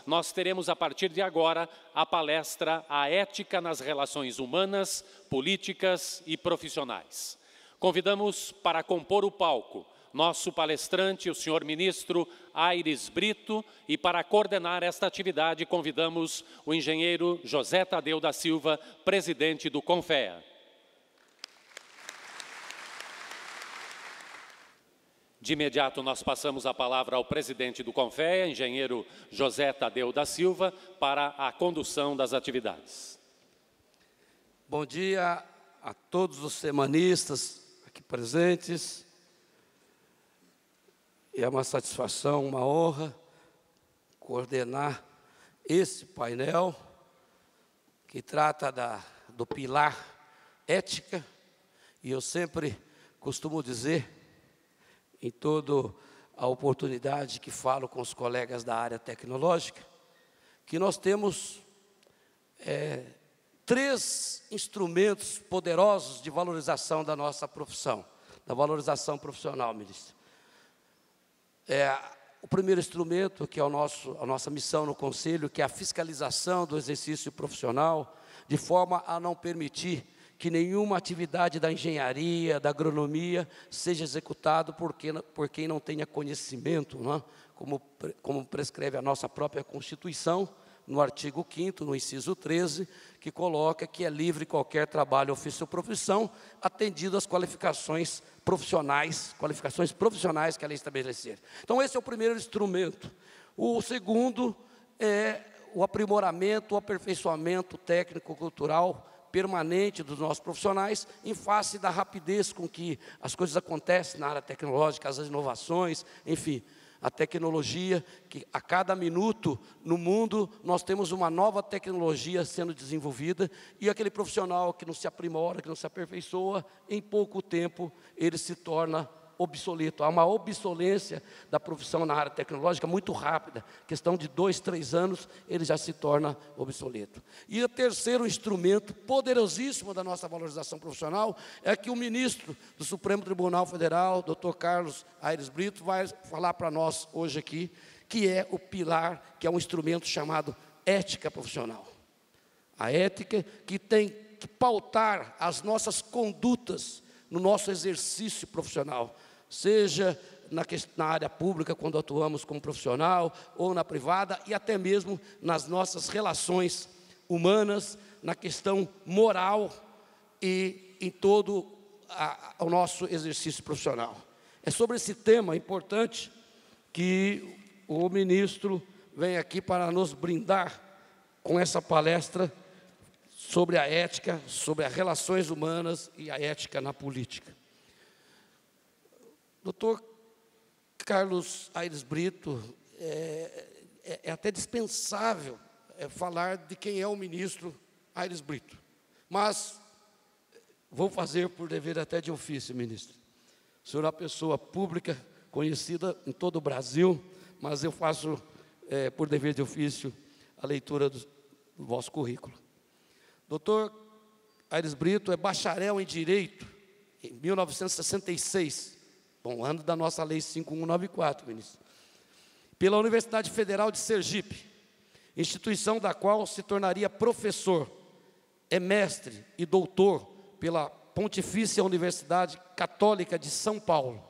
nós teremos a partir de agora a palestra A Ética nas Relações Humanas, Políticas e Profissionais. Convidamos para compor o palco nosso palestrante, o senhor ministro Aires Brito, e para coordenar esta atividade convidamos o engenheiro José Tadeu da Silva, presidente do CONFEA. De imediato, nós passamos a palavra ao presidente do CONFEA, engenheiro José Tadeu da Silva, para a condução das atividades. Bom dia a todos os semanistas aqui presentes. É uma satisfação, uma honra coordenar esse painel que trata do pilar ética. E eu sempre costumo dizer, em toda a oportunidade que falo com os colegas da área tecnológica, que nós temos 3 instrumentos poderosos de valorização da nossa profissão, da valorização profissional, ministro. O primeiro instrumento, que é a nossa missão no Conselho, que é a fiscalização do exercício profissional, de forma a não permitir que nenhuma atividade da engenharia, da agronomia, seja executado por quem não tenha conhecimento, né? Como prescreve a nossa própria Constituição, no artigo 5º, no inciso 13, que coloca que é livre qualquer trabalho, ofício ou profissão, atendido às qualificações profissionais que a lei estabelecer. Então, esse é o primeiro instrumento. O segundo é o aprimoramento, o aperfeiçoamento técnico-cultural permanente dos nossos profissionais, em face da rapidez com que as coisas acontecem na área tecnológica, as inovações, enfim, a tecnologia, que a cada minuto no mundo nós temos uma nova tecnologia sendo desenvolvida, e aquele profissional que não se aprimora, que não se aperfeiçoa, em pouco tempo ele se torna obsoleto. Há uma obsolência da profissão na área tecnológica muito rápida, questão de 2, 3 anos, ele já se torna obsoleto. E o terceiro instrumento poderosíssimo da nossa valorização profissional é que o ministro do Supremo Tribunal Federal, Dr. Carlos Aires Brito, vai falar para nós hoje aqui, que é o pilar, que é um instrumento chamado ética profissional. A ética que tem que pautar as nossas condutas no nosso exercício profissional, seja na área pública, quando atuamos como profissional, ou na privada, e até mesmo nas nossas relações humanas, na questão moral e em todo o nosso exercício profissional. É sobre esse tema importante que o ministro vem aqui para nos brindar com essa palestra sobre a ética, sobre as relações humanas e a ética na política. Doutor Carlos Aires Brito, é até dispensável falar de quem é o ministro Aires Brito, mas vou fazer por dever até de ofício, ministro. O senhor é uma pessoa pública, conhecida em todo o Brasil, mas eu faço por dever de ofício a leitura do vosso currículo. Doutor Aires Brito é bacharel em Direito em 1966, bom, ano da nossa Lei 5194, ministro, pela Universidade Federal de Sergipe, instituição da qual se tornaria professor, é mestre e doutor pela Pontifícia Universidade Católica de São Paulo.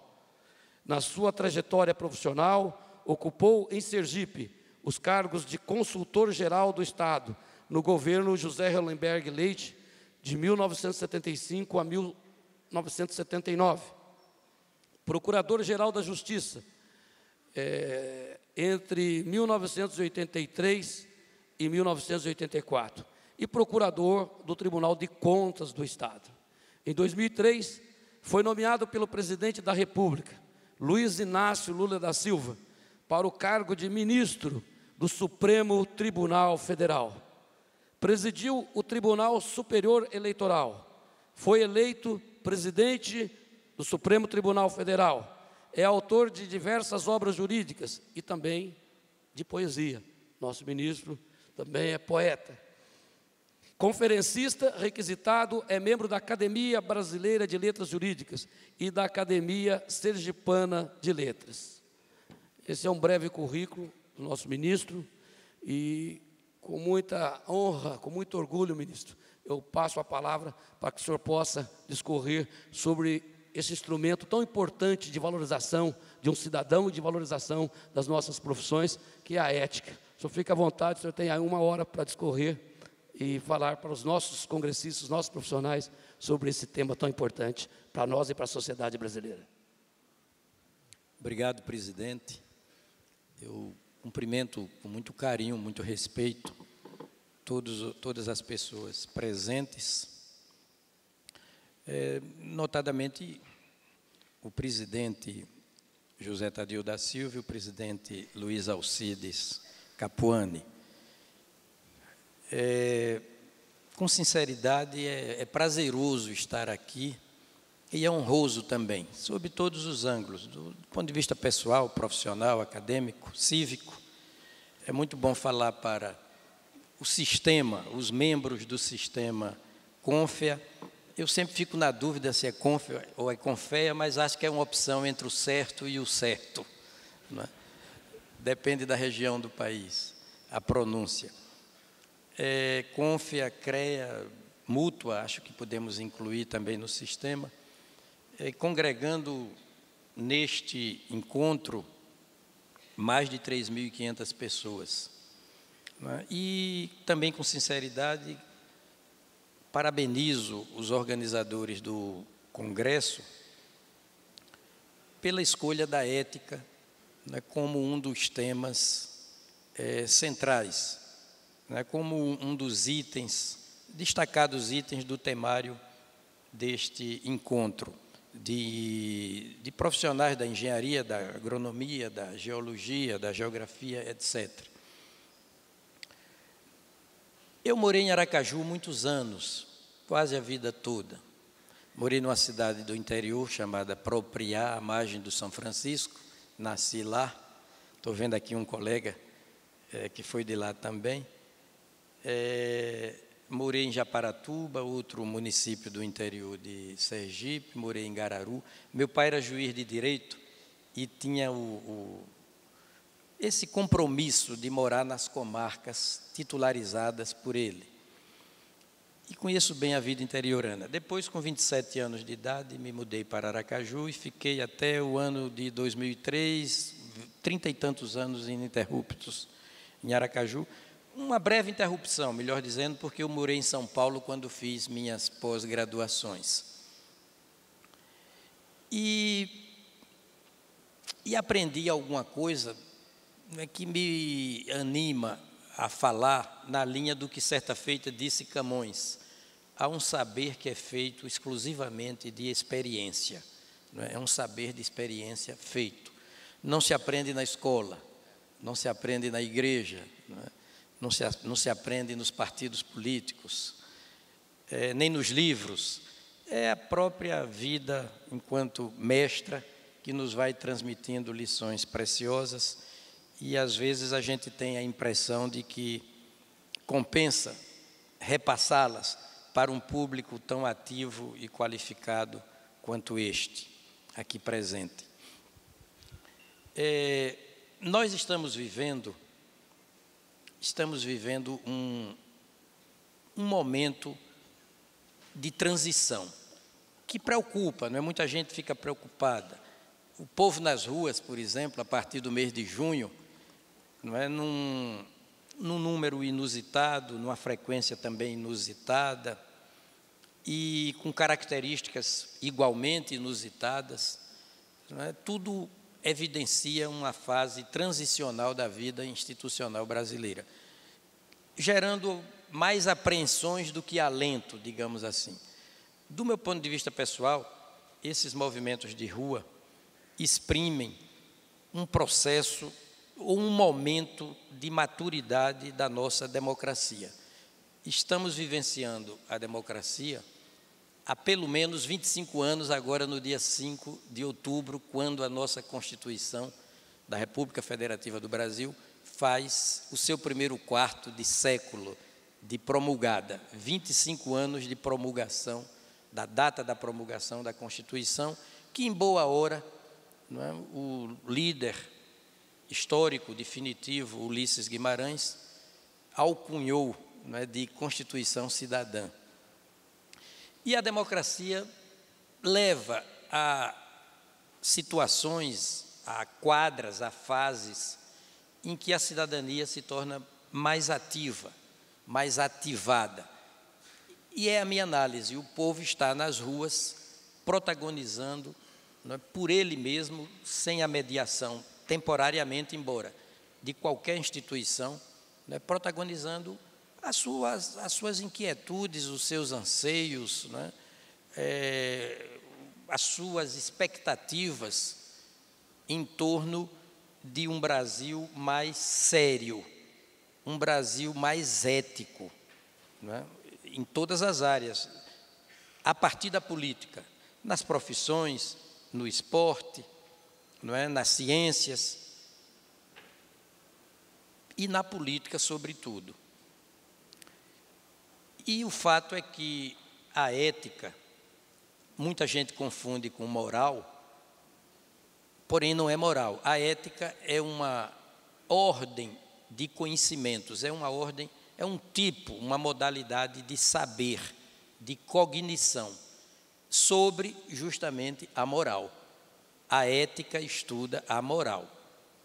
Na sua trajetória profissional, ocupou em Sergipe os cargos de consultor-geral do Estado, no governo José Hollenberg Leite, de 1975 a 1979. Procurador-geral da Justiça, entre 1983 e 1984. E procurador do Tribunal de Contas do Estado. Em 2003, foi nomeado pelo presidente da República, Luiz Inácio Lula da Silva, para o cargo de ministro do Supremo Tribunal Federal. Presidiu o Tribunal Superior Eleitoral, foi eleito presidente do Supremo Tribunal Federal, é autor de diversas obras jurídicas e também de poesia. Nosso ministro também é poeta. Conferencista requisitado, é membro da Academia Brasileira de Letras Jurídicas e da Academia Sergipana de Letras. Esse é um breve currículo do nosso ministro. E com muita honra, com muito orgulho, ministro, eu passo a palavra para que o senhor possa discorrer sobre esse instrumento tão importante de valorização de um cidadão e de valorização das nossas profissões, que é a ética. O senhor fica à vontade, o senhor tem aí 1 hora para discorrer e falar para os nossos congressistas, os nossos profissionais, sobre esse tema tão importante para nós e para a sociedade brasileira. Obrigado, presidente. Eu cumprimento com muito carinho, muito respeito, todas as pessoas presentes, notadamente o presidente José Tadeu da Silva e o presidente Luiz Alcides Capuani. Com sinceridade, é prazeroso estar aqui e é honroso também, sob todos os ângulos, do ponto de vista pessoal, profissional, acadêmico, cívico. É muito bom falar para o sistema, os membros do sistema Confea. Eu sempre fico na dúvida se é Confea ou é Confea, mas acho que é uma opção entre o certo e o certo, não é? Depende da região do país, a pronúncia. Confea, CREA, Mútua, acho que podemos incluir também no sistema, congregando neste encontro mais de 3.500 pessoas. Não é? E também, com sinceridade, parabenizo os organizadores do Congresso pela escolha da ética, né, como um dos temas centrais, né, como um dos itens, destacados itens do temário deste encontro de profissionais da engenharia, da agronomia, da geologia, da geografia, etc. Eu morei em Aracaju muitos anos, quase a vida toda. Morei numa cidade do interior chamada Propriá, à margem do São Francisco, nasci lá. Estou vendo aqui um colega que foi de lá também. Morei em Japaratuba, outro município do interior de Sergipe, morei em Gararu. Meu pai era juiz de direito e tinha esse compromisso de morar nas comarcas titularizadas por ele. E conheço bem a vida interiorana. Depois, com 27 anos de idade, me mudei para Aracaju e fiquei até o ano de 2003, 30 e tantos anos ininterruptos em Aracaju. Uma breve interrupção, melhor dizendo, porque eu morei em São Paulo quando fiz minhas pós-graduações. E aprendi alguma coisa, né, que me anima a falar na linha do que certa feita disse Camões: há um saber que é feito exclusivamente de experiência, não é? É um saber de experiência feito. Não se aprende na escola, não se aprende na igreja, não é? Não se aprende nos partidos políticos, nem nos livros. É a própria vida, enquanto mestra, que nos vai transmitindo lições preciosas, e às vezes a gente tem a impressão de que compensa repassá-las para um público tão ativo e qualificado quanto este, aqui presente. Nós estamos vivendo um momento de transição que preocupa, não é? Muita gente fica preocupada. O povo nas ruas, por exemplo, a partir do mês de junho, não é? Num número inusitado, numa frequência também inusitada e com características igualmente inusitadas, não é? Tudo evidencia uma fase transicional da vida institucional brasileira, gerando mais apreensões do que alento, digamos assim. Do meu ponto de vista pessoal, esses movimentos de rua exprimem um processo ou um momento de maturidade da nossa democracia. Estamos vivenciando a democracia há pelo menos 25 anos, agora no dia 5 de outubro, quando a nossa Constituição da República Federativa do Brasil faz o seu primeiro quarto de século de promulgada, 25 anos de promulgação, da data da promulgação da Constituição, que em boa hora, não é, o líder histórico definitivo, Ulisses Guimarães, alcunhou, não é, de Constituição Cidadã. E a democracia leva a situações, a quadras, a fases em que a cidadania se torna mais ativa, mais ativada. E é a minha análise, o povo está nas ruas protagonizando, não é, por ele mesmo, sem a mediação, temporariamente, embora, de qualquer instituição, não é, protagonizando as suas inquietudes, os seus anseios, não é, as suas expectativas em torno de um Brasil mais sério, um Brasil mais ético, não é, em todas as áreas, a partir da política, nas profissões, no esporte, não é, nas ciências e na política, sobretudo. E o fato é que a ética, muita gente confunde com moral, porém não é moral. A ética é uma ordem de conhecimentos, é uma ordem, é um tipo, uma modalidade de saber, de cognição, sobre justamente a moral. A ética estuda a moral.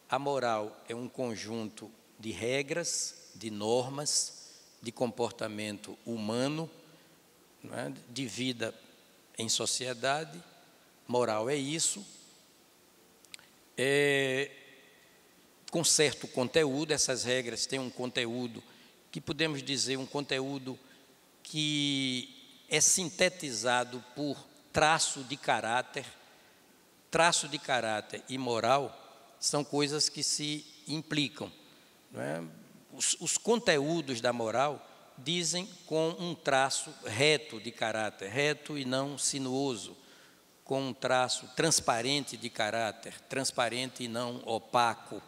A moral é um conjunto de regras, de normas, de comportamento humano, não é, de vida em sociedade. Moral é isso, com certo conteúdo. Essas regras têm um conteúdo que podemos dizer um conteúdo que é sintetizado por traço de caráter. Traço de caráter e moral são coisas que se implicam, não é? Os conteúdos da moral dizem com um traço reto de caráter, reto e não sinuoso, com um traço transparente de caráter, transparente e não opaco,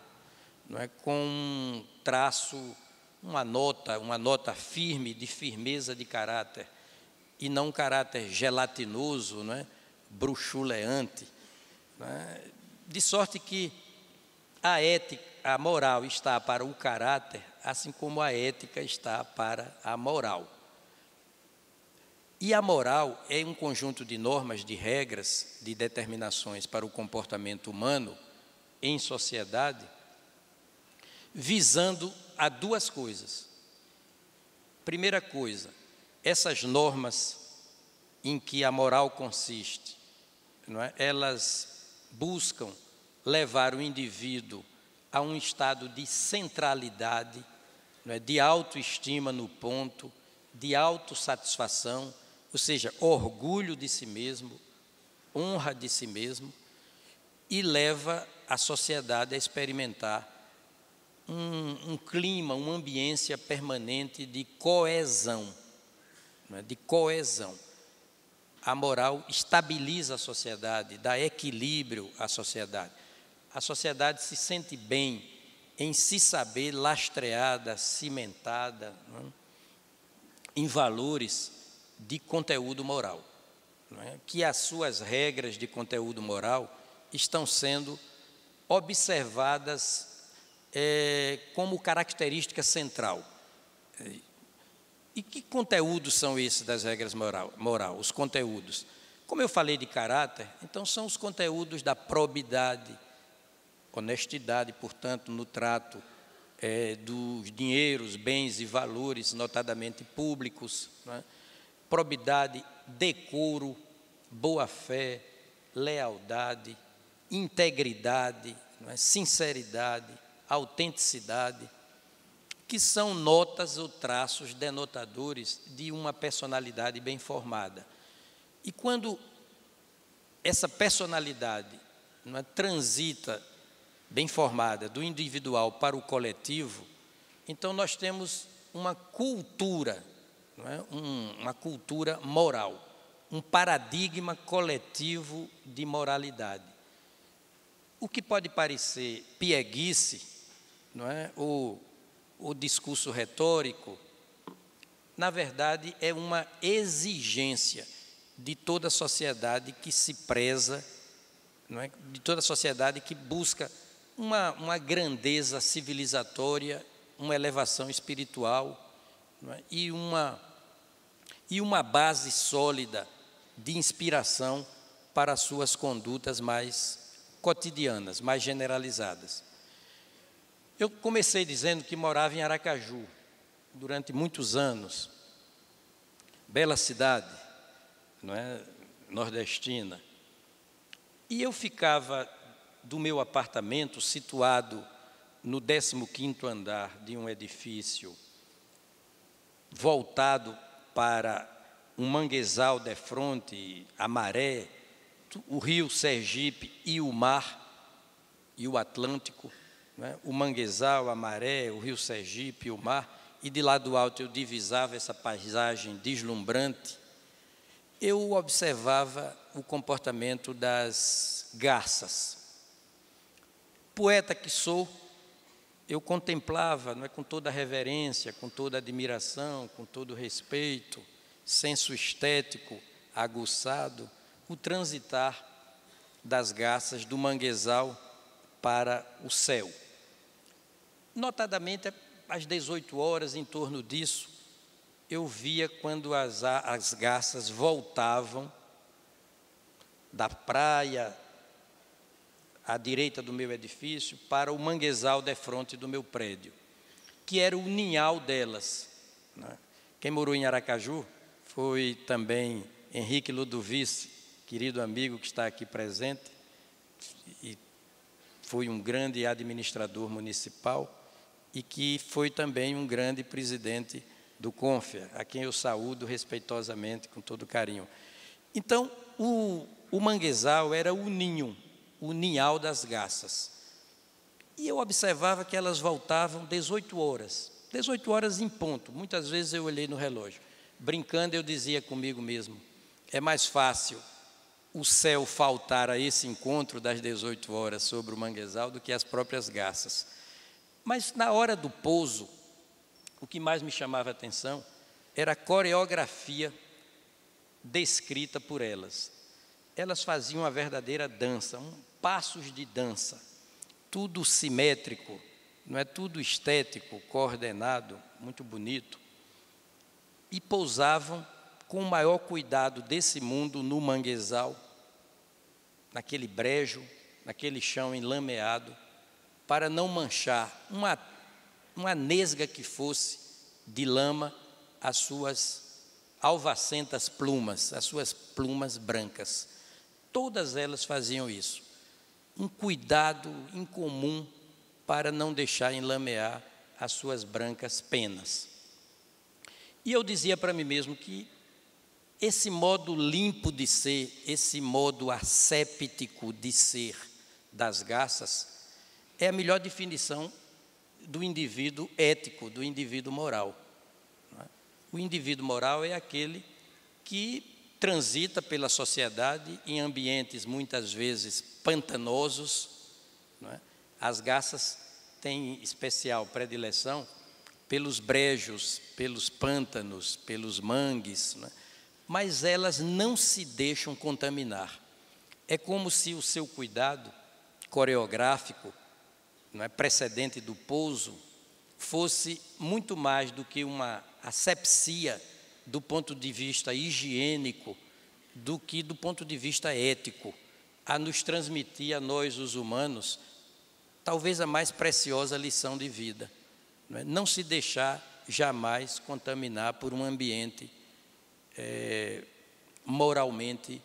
não é? Com um traço, uma nota firme, de firmeza de caráter, e não um caráter gelatinoso, não é? Bruxuleante, não é? De sorte que a ética, a moral está para o caráter, assim como a ética está para a moral. E a moral é um conjunto de normas, de regras, de determinações para o comportamento humano em sociedade, visando a duas coisas. Primeira coisa, essas normas em que a moral consiste, não é? Elas buscam levar o indivíduo a um estado de centralidade, não é? De autoestima no ponto, de autossatisfação, ou seja, orgulho de si mesmo, honra de si mesmo, e leva a sociedade a experimentar um clima, uma ambiência permanente de coesão, não é? De coesão. A moral estabiliza a sociedade, dá equilíbrio à sociedade. A sociedade se sente bem em se saber lastreada, cimentada, não é? Em valores de conteúdo moral, não é? Que as suas regras de conteúdo moral estão sendo observadas como característica central. E que conteúdos são esses das regras moral? Os conteúdos. Como eu falei de caráter, então são os conteúdos da probidade, honestidade, portanto, no trato dos dinheiros, bens e valores, notadamente públicos, não é? Probidade, decoro, boa-fé, lealdade, integridade, não é? Sinceridade, autenticidade, que são notas ou traços denotadores de uma personalidade bem formada. E quando essa personalidade, não é, transita bem formada do individual para o coletivo, então nós temos uma cultura, não é? Uma cultura moral, um paradigma coletivo de moralidade. O que pode parecer pieguice, não é? O discurso retórico, na verdade, é uma exigência de toda a sociedade que se preza, não é? De toda a sociedade que busca uma grandeza civilizatória, uma elevação espiritual, não é? E uma base sólida de inspiração para as suas condutas mais cotidianas, mais generalizadas. Eu comecei dizendo que morava em Aracaju durante muitos anos, bela cidade, não é? Nordestina. E eu ficava do meu apartamento, situado no 15º andar de um edifício, voltado para um manguezal defronte, a maré, o rio Sergipe e o mar, e o Atlântico, né? O manguezal, a maré, o rio Sergipe e o mar, e de lá do alto eu divisava essa paisagem deslumbrante. Eu observava o comportamento das garças. Poeta que sou, eu contemplava, não é, com toda a reverência, com toda a admiração, com todo o respeito, senso estético aguçado, o transitar das garças do manguezal para o céu. Notadamente, às 18 horas, em torno disso, eu via quando as garças voltavam da praia à direita do meu edifício para o manguezal defronte do meu prédio, que era o ninhal delas, né? Quem morou em Aracaju foi também Henrique Ludovice, querido amigo que está aqui presente, e foi um grande administrador municipal e que foi também um grande presidente do CONFEA, a quem eu saúdo respeitosamente, com todo carinho. Então, o manguezal era o ninho, o ninhal das garças. E eu observava que elas voltavam 18 horas em ponto. Muitas vezes eu olhei no relógio. Brincando, eu dizia comigo mesmo, é mais fácil o céu faltar a esse encontro das 18 horas sobre o manguezal do que as próprias garças. Mas na hora do pouso, o que mais me chamava a atenção era a coreografia descrita por elas. Elas faziam uma verdadeira dança, passos de dança, tudo simétrico, não é, tudo estético, coordenado, muito bonito, e pousavam com o maior cuidado desse mundo no manguezal, naquele brejo, naquele chão enlameado, para não manchar uma nesga que fosse de lama as suas alvacentas plumas, as suas plumas brancas. Todas elas faziam isso. Um cuidado incomum para não deixar enlamear as suas brancas penas. E eu dizia para mim mesmo que esse modo limpo de ser, esse modo asséptico de ser das garças, é a melhor definição do indivíduo ético, do indivíduo moral. O indivíduo moral é aquele que transita pela sociedade em ambientes muitas vezes pantanosos, não é? As garças têm especial predileção pelos brejos, pelos pântanos, pelos mangues, não é? Mas elas não se deixam contaminar. É como se o seu cuidado coreográfico, não é, precedente do pouso, fosse muito mais do que uma asepsia do ponto de vista higiênico, do que do ponto de vista ético, a nos transmitir a nós, os humanos, talvez a mais preciosa lição de vida. Não se deixar jamais contaminar por um ambiente moralmente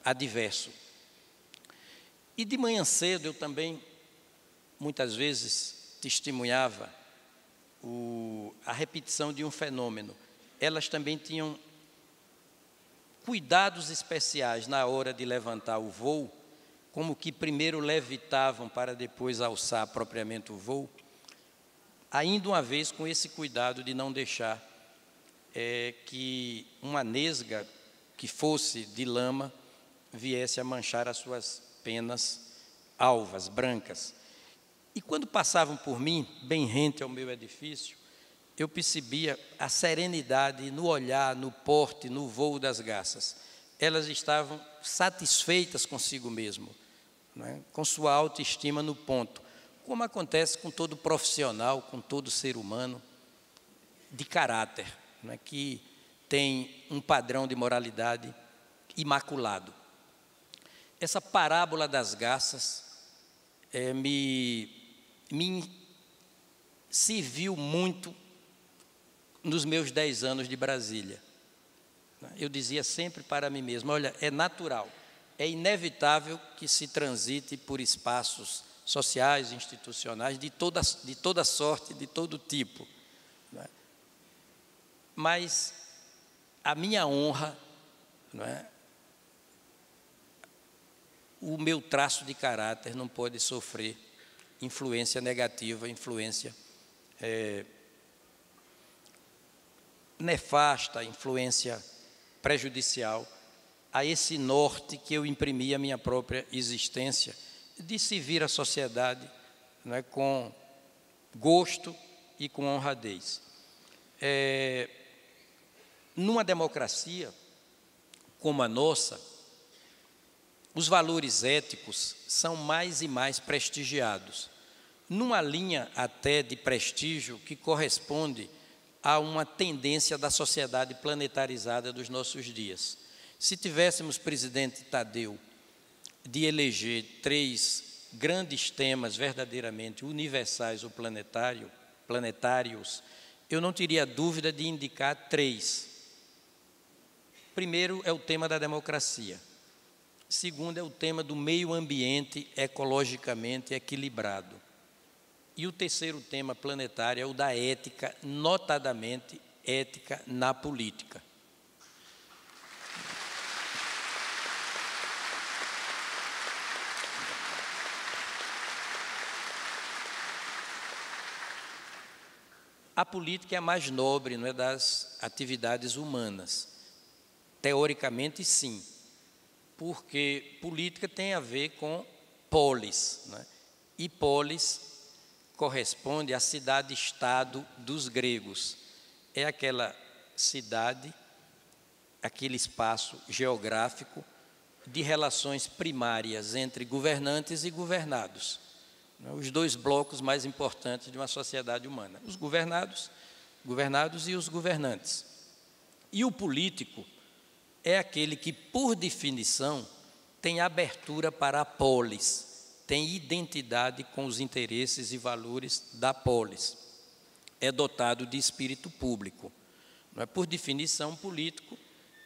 adverso. E de manhã cedo eu também, muitas vezes, testemunhava a repetição de um fenômeno. Elas também tinham cuidados especiais na hora de levantar o voo, como que primeiro levitavam para depois alçar propriamente o voo, ainda uma vez com esse cuidado de não deixar que uma nesga que fosse de lama viesse a manchar as suas penas alvas, brancas. E quando passavam por mim, bem rente ao meu edifício, eu percebia a serenidade no olhar, no porte, no voo das garças. Elas estavam satisfeitas consigo mesmo, não é? Com sua autoestima no ponto. como acontece com todo profissional, com todo ser humano de caráter, não é, que tem um padrão de moralidade imaculado. Essa parábola das garças me serviu muito nos meus 10 anos de Brasília. Eu dizia sempre para mim mesmo, olha, é natural, é inevitável que se transite por espaços sociais, institucionais, de toda sorte, de todo tipo. Não é? Mas a minha honra, não é? O meu traço de caráter não pode sofrer influência negativa, influência nefasta, influência prejudicial a esse norte que eu imprimi à minha própria existência, de servir a sociedade, não é, com gosto e com honradez. Numa democracia como a nossa, os valores éticos são mais e mais prestigiados, numa linha até de prestígio que corresponde a uma tendência da sociedade planetarizada dos nossos dias. Se tivéssemos, presidente Tadeu, de eleger 3 grandes temas verdadeiramente universais ou planetários, eu não teria dúvida de indicar 3. Primeiro é o tema da democracia. Segundo é o tema do meio ambiente ecologicamente equilibrado. E o terceiro tema planetário é o da ética, notadamente ética na política. A política é a mais nobre, não é, das atividades humanas. Teoricamente, sim, porque política tem a ver com polis, não é? E polis corresponde à cidade-estado dos gregos. É aquela cidade, aquele espaço geográfico de relações primárias entre governantes e governados. Os 2 blocos mais importantes de uma sociedade humana, os governados e os governantes. E o político é aquele que, por definição, tem abertura para a polis, tem identidade com os interesses e valores da polis, é dotado de espírito público. Não é? Por definição, político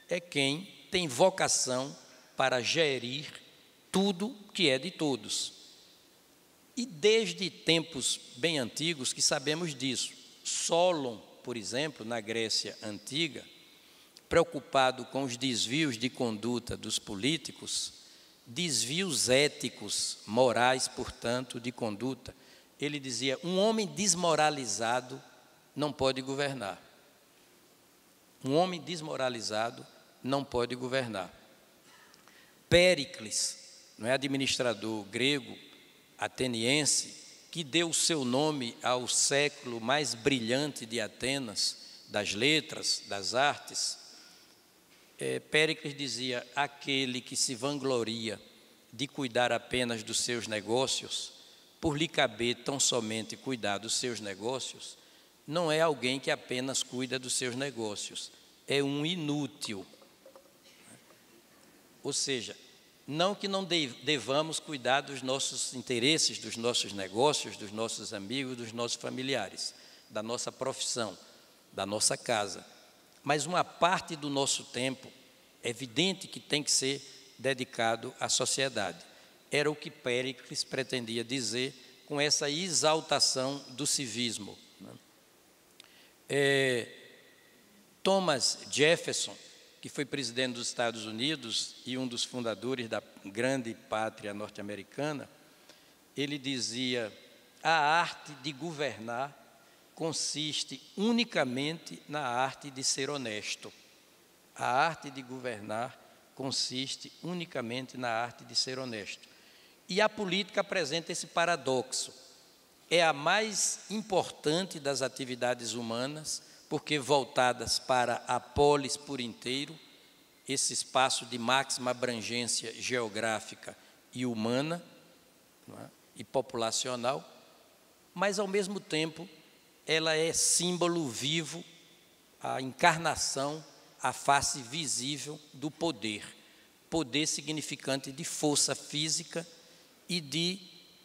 é quem tem vocação para gerir tudo que é de todos. E desde tempos bem antigos que sabemos disso. Solon, por exemplo, na Grécia Antiga, preocupado com os desvios de conduta dos políticos, desvios éticos, morais, portanto, de conduta, ele dizia, um homem desmoralizado não pode governar. Um homem desmoralizado não pode governar. Péricles, não é, administrador grego, ateniense, que deu o seu nome ao século mais brilhante de Atenas, das letras, das artes, Péricles dizia, aquele que se vangloria de cuidar apenas dos seus negócios, por lhe caber tão somente cuidar dos seus negócios, não é alguém que apenas cuida dos seus negócios, é um inútil. Ou seja, não que não devamos cuidar dos nossos interesses, dos nossos negócios, dos nossos amigos, dos nossos familiares, da nossa profissão, da nossa casa. Mas uma parte do nosso tempo, é evidente que tem que ser dedicado à sociedade. Era o que Péricles pretendia dizer com essa exaltação do civismo. Thomas Jefferson, que foi presidente dos Estados Unidos e um dos fundadores da grande pátria norte-americana, ele dizia, a arte de governar consiste unicamente na arte de ser honesto. A arte de governar consiste unicamente na arte de ser honesto. E a política apresenta esse paradoxo. É a mais importante das atividades humanas, porque voltadas para a polis por inteiro, esse espaço de máxima abrangência geográfica e humana, não é? E populacional, mas, ao mesmo tempo, ela é símbolo vivo, a encarnação, a face visível do poder. Poder significante de força física e de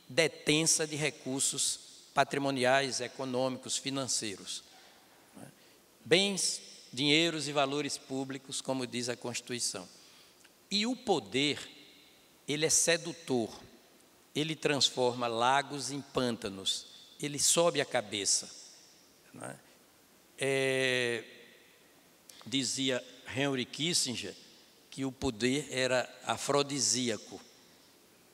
detença de recursos patrimoniais, econômicos, financeiros. Bens, dinheiros e valores públicos, como diz a Constituição. E o poder, ele é sedutor, ele transforma lagos em pântanos, ele sobe a cabeça. Dizia Henry Kissinger que o poder era afrodisíaco,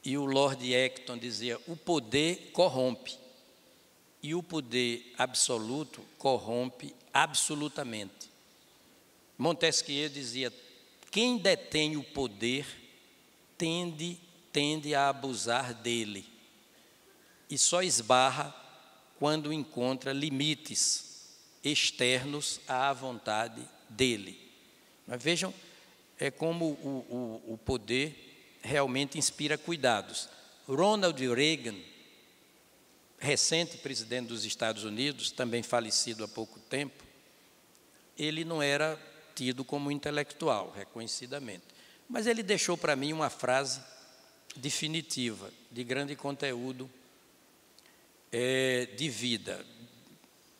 e o Lord Acton dizia: o poder corrompe, e o poder absoluto corrompe absolutamente. Montesquieu dizia: quem detém o poder tende a abusar dele, e só esbarra quando encontra limites externos à vontade dele. Mas vejam, é como o poder realmente inspira cuidados. Ronald Reagan, recente presidente dos Estados Unidos, também falecido há pouco tempo, ele não era tido como intelectual, reconhecidamente. Mas ele deixou para mim uma frase definitiva, de grande conteúdo de vida,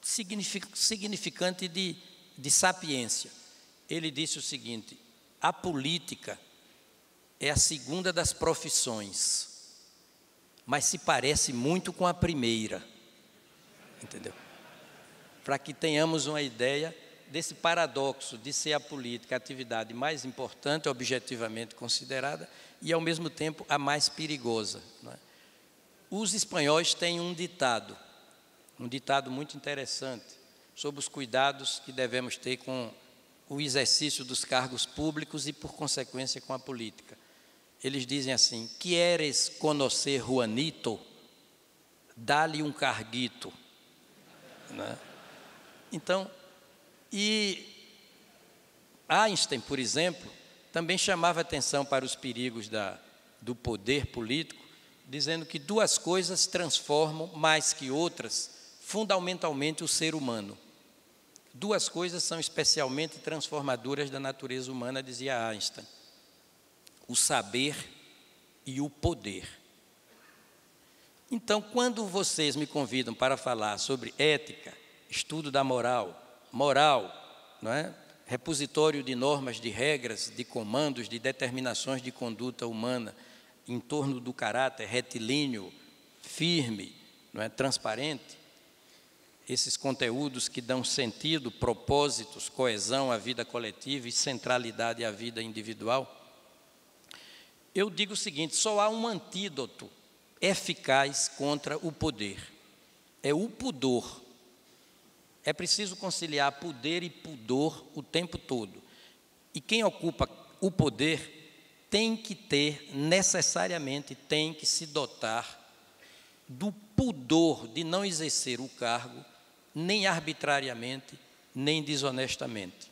significante de sapiência. Ele disse o seguinte: a política é a segunda das profissões, mas se parece muito com a primeira, entendeu? Para que tenhamos uma ideia desse paradoxo de ser a política a atividade mais importante, objetivamente considerada, e ao mesmo tempo a mais perigosa, não é? Os espanhóis têm um ditado muito interessante sobre os cuidados que devemos ter com o exercício dos cargos públicos e, por consequência, com a política. Eles dizem assim: quieres conocer Juanito, dá-lhe um carguito. Né? Então, e Einstein, por exemplo, também chamava atenção para os perigos do poder político, dizendo que duas coisas transformam mais que outras, fundamentalmente, o ser humano. Duas coisas são especialmente transformadoras da natureza humana, dizia Einstein: o saber e o poder. Então, quando vocês me convidam para falar sobre ética, estudo da moral, não é? Repositório de normas, de regras, de comandos, de determinações de conduta humana, em torno do caráter retilíneo, firme, não é? Transparente, esses conteúdos que dão sentido, propósitos, coesão à vida coletiva e centralidade à vida individual, eu digo o seguinte: só há um antídoto eficaz contra o poder, é o pudor. É preciso conciliar poder e pudor o tempo todo. E quem ocupa o poder tem que ter, necessariamente, tem que se dotar do pudor de não exercer o cargo, nem arbitrariamente, nem desonestamente.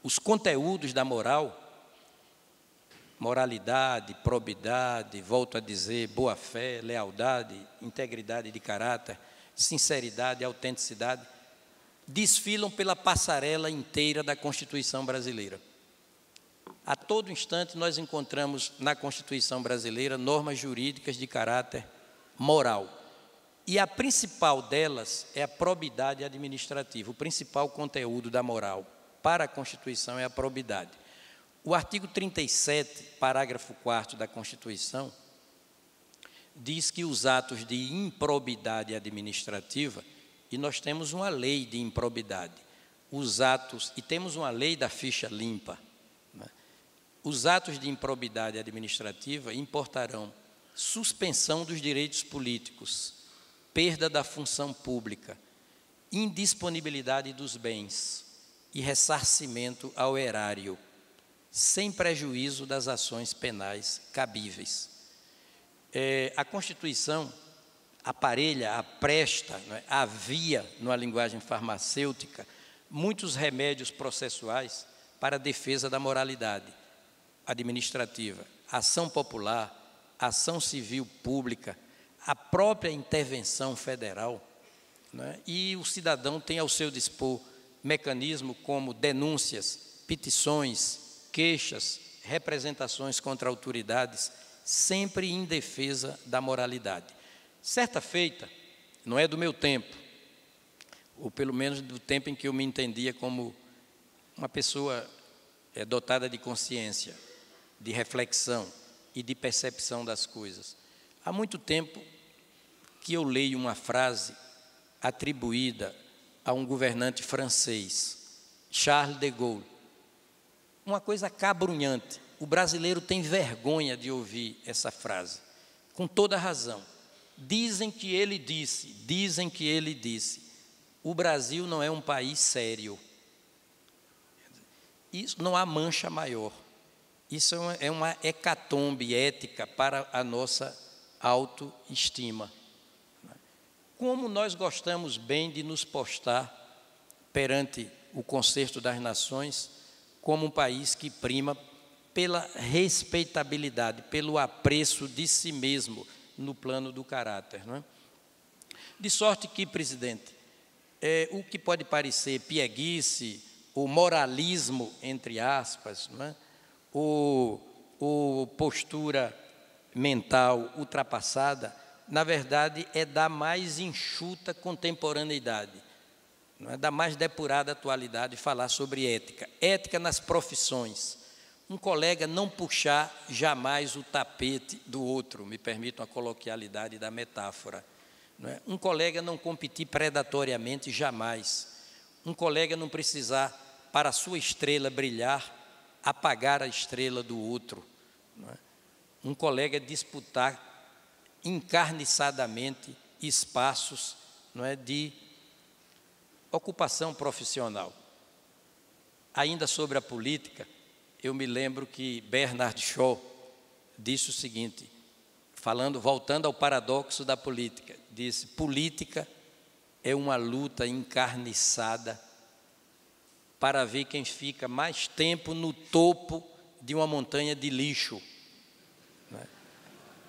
Os conteúdos da moral, moralidade, probidade, volto a dizer, boa-fé, lealdade, integridade de caráter, sinceridade, autenticidade, desfilam pela passarela inteira da Constituição brasileira. A todo instante nós encontramos na Constituição brasileira normas jurídicas de caráter moral. E a principal delas é a probidade administrativa. O principal conteúdo da moral para a Constituição é a probidade. O artigo 37, parágrafo 4º da Constituição, diz que os atos de improbidade administrativa, e nós temos uma lei de improbidade, e temos uma lei da ficha limpa, né? Os atos de improbidade administrativa importarão suspensão dos direitos políticos, perda da função pública, indisponibilidade dos bens e ressarcimento ao erário, sem prejuízo das ações penais cabíveis. A Constituição aparelha, apresta, avia, numa linguagem farmacêutica, muitos remédios processuais para a defesa da moralidade administrativa, ação popular, ação civil pública, a própria intervenção federal, né? E o cidadão tem ao seu dispor mecanismos como denúncias, petições, queixas, representações contra autoridades, sempre em defesa da moralidade. Certa feita, não é do meu tempo, ou pelo menos do tempo em que eu me entendia como uma pessoa dotada de consciência, de reflexão e de percepção das coisas. Há muito tempo que eu leio uma frase atribuída a um governante francês, Charles de Gaulle. Uma coisa acabrunhante. O brasileiro tem vergonha de ouvir essa frase, com toda razão. Dizem que ele disse, o Brasil não é um país sério. Isso não há mancha maior. Isso é uma hecatombe ética para a nossa autoestima. Como nós gostamos bem de nos postar perante o Concerto das Nações como um país que prima pela respeitabilidade, pelo apreço de si mesmo no plano do caráter, não é? De sorte que, presidente, o que pode parecer pieguice, o moralismo, entre aspas, não é? ou postura mental ultrapassada, na verdade, é da mais enxuta contemporaneidade, não é? Da mais depurada atualidade falar sobre ética. Ética nas profissões. Um colega não puxar jamais o tapete do outro, me permitam a coloquialidade da metáfora. Não é? Um colega não competir predatoriamente jamais. Um colega não precisar, para a sua estrela brilhar, apagar a estrela do outro. Não é? Um colega disputar encarniçadamente espaços, não é, de ocupação profissional. Ainda sobre a política, eu me lembro que Bernard Shaw disse o seguinte, voltando ao paradoxo da política, disse: política é uma luta encarniçada para ver quem fica mais tempo no topo de uma montanha de lixo. Não é?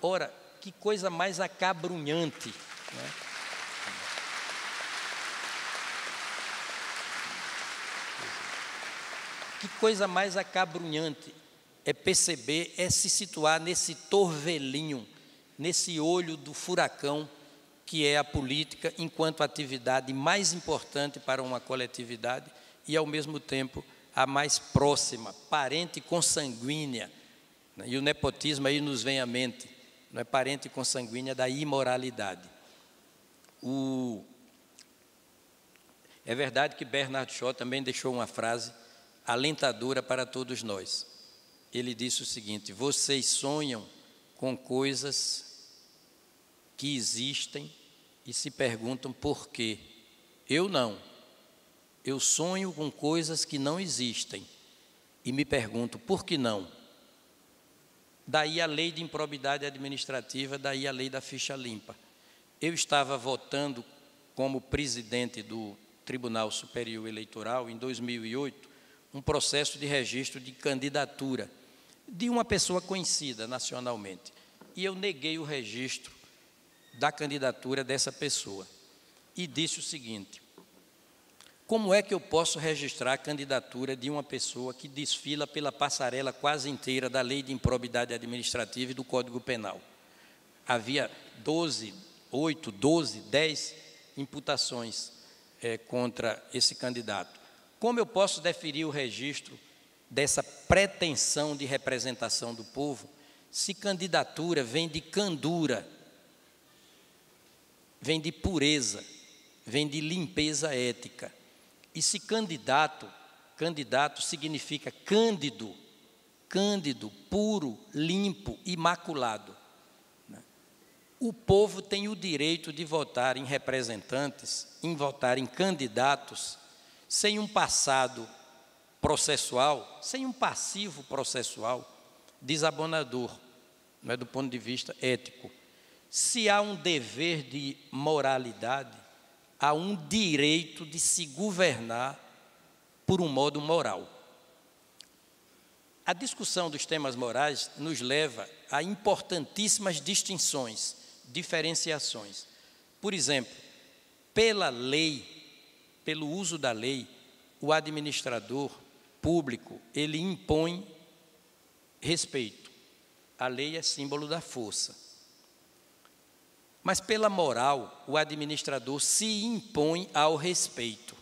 Ora, que coisa mais acabrunhante, não é? Que coisa mais acabrunhante é perceber, é se situar nesse torvelinho, nesse olho do furacão que é a política enquanto atividade mais importante para uma coletividade e, ao mesmo tempo, a mais próxima, parente consanguínea. E o nepotismo aí nos vem à mente, não é? Parente consanguínea da imoralidade. É verdade que Bernard Shaw também deixou uma frase alentadora para todos nós. Ele disse o seguinte: vocês sonham com coisas que existem e se perguntam por quê. Eu não. Eu sonho com coisas que não existem e me pergunto por que não. Daí a lei de improbidade administrativa, daí a lei da ficha limpa. Eu estava votando como presidente do Tribunal Superior Eleitoral em 2008, um processo de registro de candidatura de uma pessoa conhecida nacionalmente. E eu neguei o registro da candidatura dessa pessoa. E disse o seguinte: como é que eu posso registrar a candidatura de uma pessoa que desfila pela passarela quase inteira da lei de improbidade administrativa e do Código Penal? Havia 10 imputações contra esse candidato. Como eu posso deferir o registro dessa pretensão de representação do povo se candidatura vem de candura, vem de pureza, vem de limpeza ética? E se candidato significa cândido, puro, limpo, imaculado. O povo tem o direito de votar em representantes, em votar em candidatos, sem um passado processual, sem um passivo processual desabonador, não é, do ponto de vista ético. Se há um dever de moralidade, há um direito de se governar por um modo moral. A discussão dos temas morais nos leva a importantíssimas distinções, diferenciações. Por exemplo, pela lei, pelo uso da lei, o administrador público, ele impõe respeito. A lei é símbolo da força. Mas pela moral, o administrador se impõe ao respeito.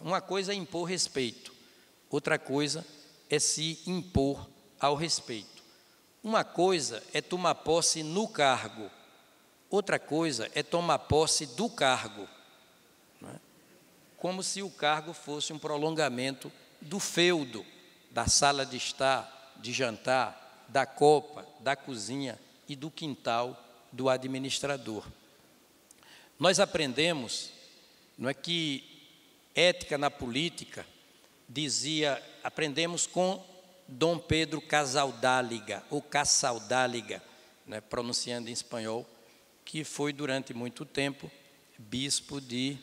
Uma coisa é impor respeito, outra coisa é se impor ao respeito. Uma coisa é tomar posse no cargo, outra coisa é tomar posse do cargo. Não é? Como se o cargo fosse um prolongamento do feudo, da sala de estar, de jantar, da copa, da cozinha e do quintal do administrador. Nós aprendemos, não é, que ética na política, aprendemos com Dom Pedro Casaldáliga, ou Casaldáliga, né, pronunciando em espanhol, que foi durante muito tempo bispo de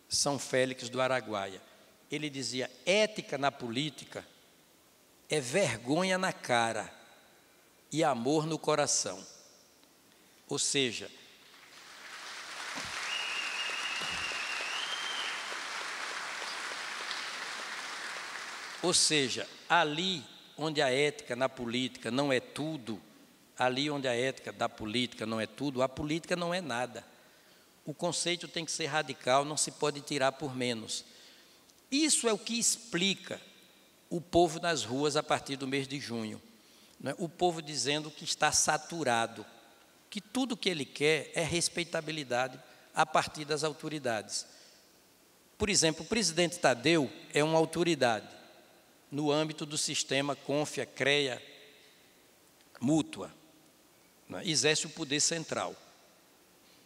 São Félix do Araguaia. Ele dizia: ética na política é vergonha na cara e amor no coração. Ou seja, ali onde a ética na política não é tudo, ali onde a ética da política não é tudo, a política não é nada. O conceito tem que ser radical, não se pode tirar por menos. Isso é o que explica o povo nas ruas a partir do mês de junho. Né? O povo dizendo que está saturado, que tudo que ele quer é respeitabilidade a partir das autoridades. Por exemplo, o presidente Tadeu é uma autoridade no âmbito do sistema Confia, CREA, mútua. Né? Exerce o poder central,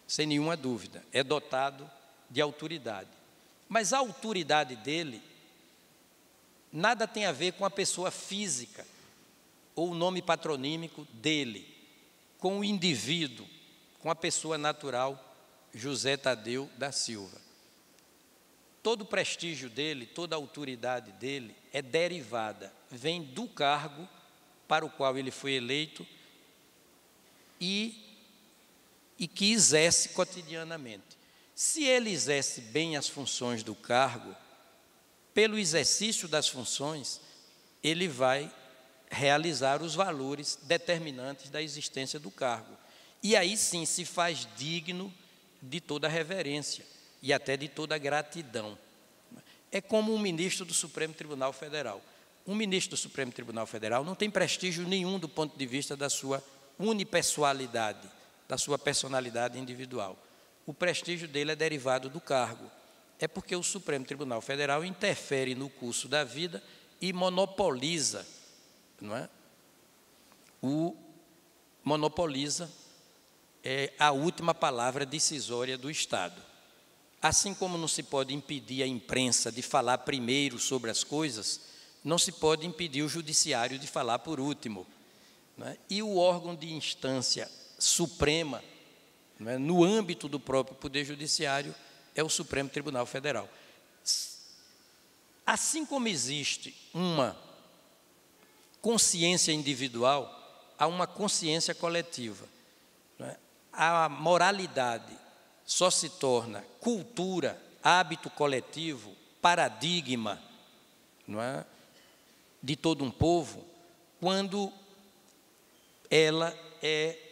sem nenhuma dúvida, é dotado de autoridade. Mas a autoridade dele nada tem a ver com a pessoa física ou o nome patronímico dele, com o indivíduo, com a pessoa natural José Tadeu da Silva. Todo o prestígio dele, toda a autoridade dele é derivada, vem do cargo para o qual ele foi eleito e que exerce cotidianamente. Se ele exerce bem as funções do cargo, pelo exercício das funções, ele vai realizar os valores determinantes da existência do cargo. E aí sim se faz digno de toda reverência e até de toda gratidão. É como um ministro do Supremo Tribunal Federal. Um ministro do Supremo Tribunal Federal não tem prestígio nenhum do ponto de vista da sua unipessoalidade, da sua personalidade individual. O prestígio dele é derivado do cargo. É porque o Supremo Tribunal Federal interfere no curso da vida e monopoliza, não é? Monopoliza a última palavra decisória do Estado. Assim como não se pode impedir a imprensa de falar primeiro sobre as coisas, não se pode impedir o judiciário de falar por último. Não é? E o órgão de instância suprema, não é, no âmbito do próprio Poder Judiciário, é o Supremo Tribunal Federal. Assim como existe uma consciência individual, há uma consciência coletiva. Não é? A moralidade só se torna cultura, hábito coletivo, paradigma, não é, de todo um povo, quando ela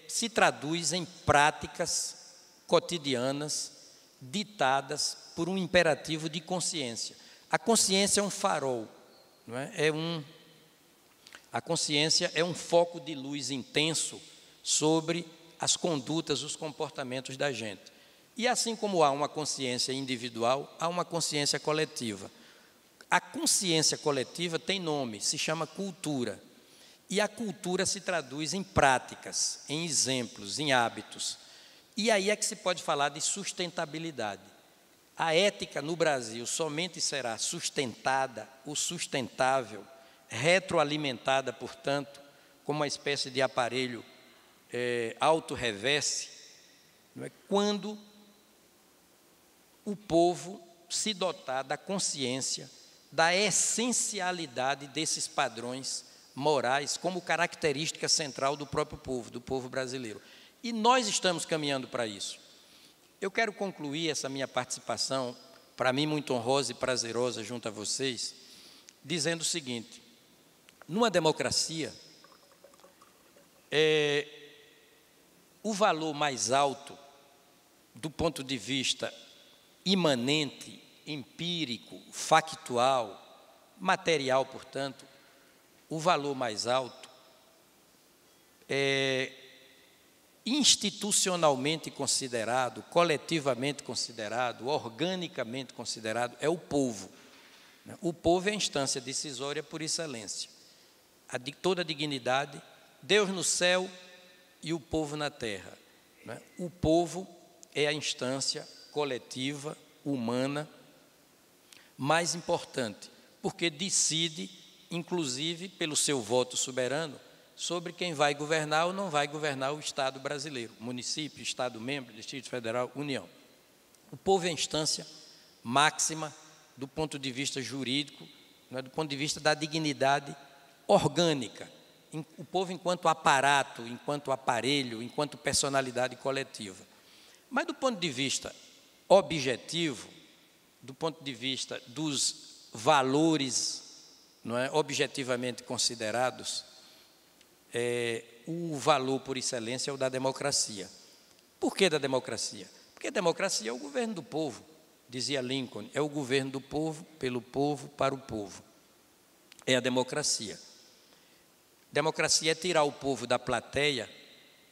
se traduz em práticas cotidianas ditadas por um imperativo de consciência. A consciência é um farol, não é? A consciência é um foco de luz intenso sobre as condutas, os comportamentos da gente. E assim como há uma consciência individual, há uma consciência coletiva. A consciência coletiva tem nome, se chama cultura. E a cultura se traduz em práticas, em exemplos, em hábitos. E aí é que se pode falar de sustentabilidade. A ética no Brasil somente será sustentada ou sustentável, retroalimentada, portanto, como uma espécie de aparelho auto-reverse, não é? Quando o povo se dotar da consciência da essencialidade desses padrões morais como característica central do próprio povo, do povo brasileiro. E nós estamos caminhando para isso. Eu quero concluir essa minha participação, para mim muito honrosa e prazerosa junto a vocês, dizendo o seguinte: numa democracia, o valor mais alto, do ponto de vista imanente, empírico, factual, material, portanto, o valor mais alto institucionalmente considerado, coletivamente considerado, organicamente considerado, é o povo. O povo é a instância decisória por excelência. Toda a dignidade, Deus no céu e o povo na terra. O povo é a instância coletiva, humana, mais importante, porque decide, inclusive pelo seu voto soberano, sobre quem vai governar ou não vai governar o Estado brasileiro, município, Estado-membro, Distrito Federal, União. O povo é a instância máxima do ponto de vista jurídico, do ponto de vista da dignidade orgânica. O povo enquanto aparato, enquanto aparelho, enquanto personalidade coletiva. Mas do ponto de vista objetivo, do ponto de vista dos valores objetivamente considerados, o valor por excelência é o da democracia. Por que da democracia? Porque a democracia é o governo do povo, dizia Lincoln, é o governo do povo, pelo povo, para o povo. É a democracia. Democracia é tirar o povo da plateia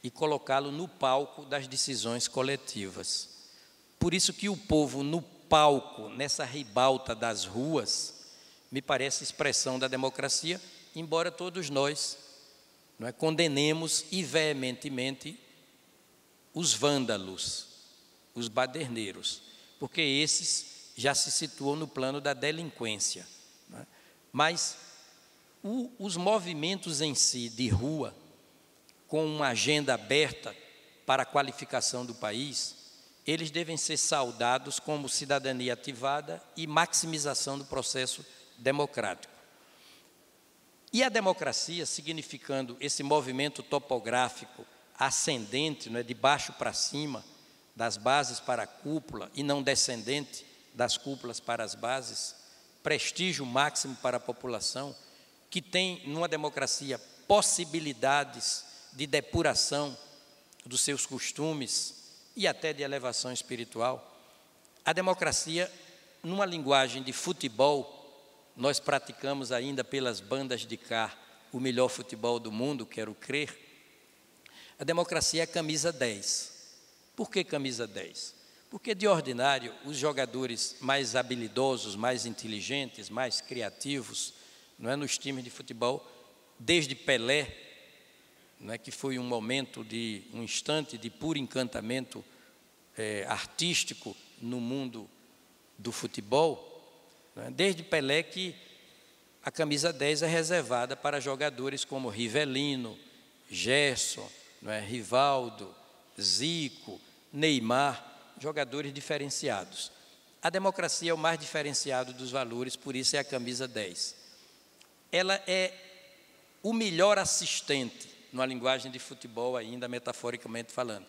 e colocá-lo no palco das decisões coletivas. Por isso que o povo no palco, nessa ribalta das ruas, me parece expressão da democracia, embora todos nós condenemos e veementemente os vândalos, os baderneiros, porque esses já se situam no plano da delinquência. Mas os movimentos em si de rua, com uma agenda aberta para a qualificação do país, eles devem ser saudados como cidadania ativada e maximização do processo democrático. E a democracia, significando esse movimento topográfico ascendente, de baixo para cima, das bases para a cúpula, e não descendente, das cúpulas para as bases, prestígio máximo para a população, que tem, numa democracia, possibilidades de depuração dos seus costumes e até de elevação espiritual. A democracia, numa linguagem de futebol, nós praticamos ainda pelas bandas de cá o melhor futebol do mundo, quero crer. A democracia é a camisa 10. Por que camisa 10? Porque, de ordinário, os jogadores mais habilidosos, mais inteligentes, mais criativos, nos times de futebol, desde Pelé, que foi um momento, um instante de puro encantamento artístico no mundo do futebol, desde Pelé que a camisa 10 é reservada para jogadores como Rivelino, Gerson, Rivaldo, Zico, Neymar, jogadores diferenciados. A democracia é o mais diferenciado dos valores, por isso é a camisa 10. Ela é o melhor assistente, numa linguagem de futebol ainda, metaforicamente falando.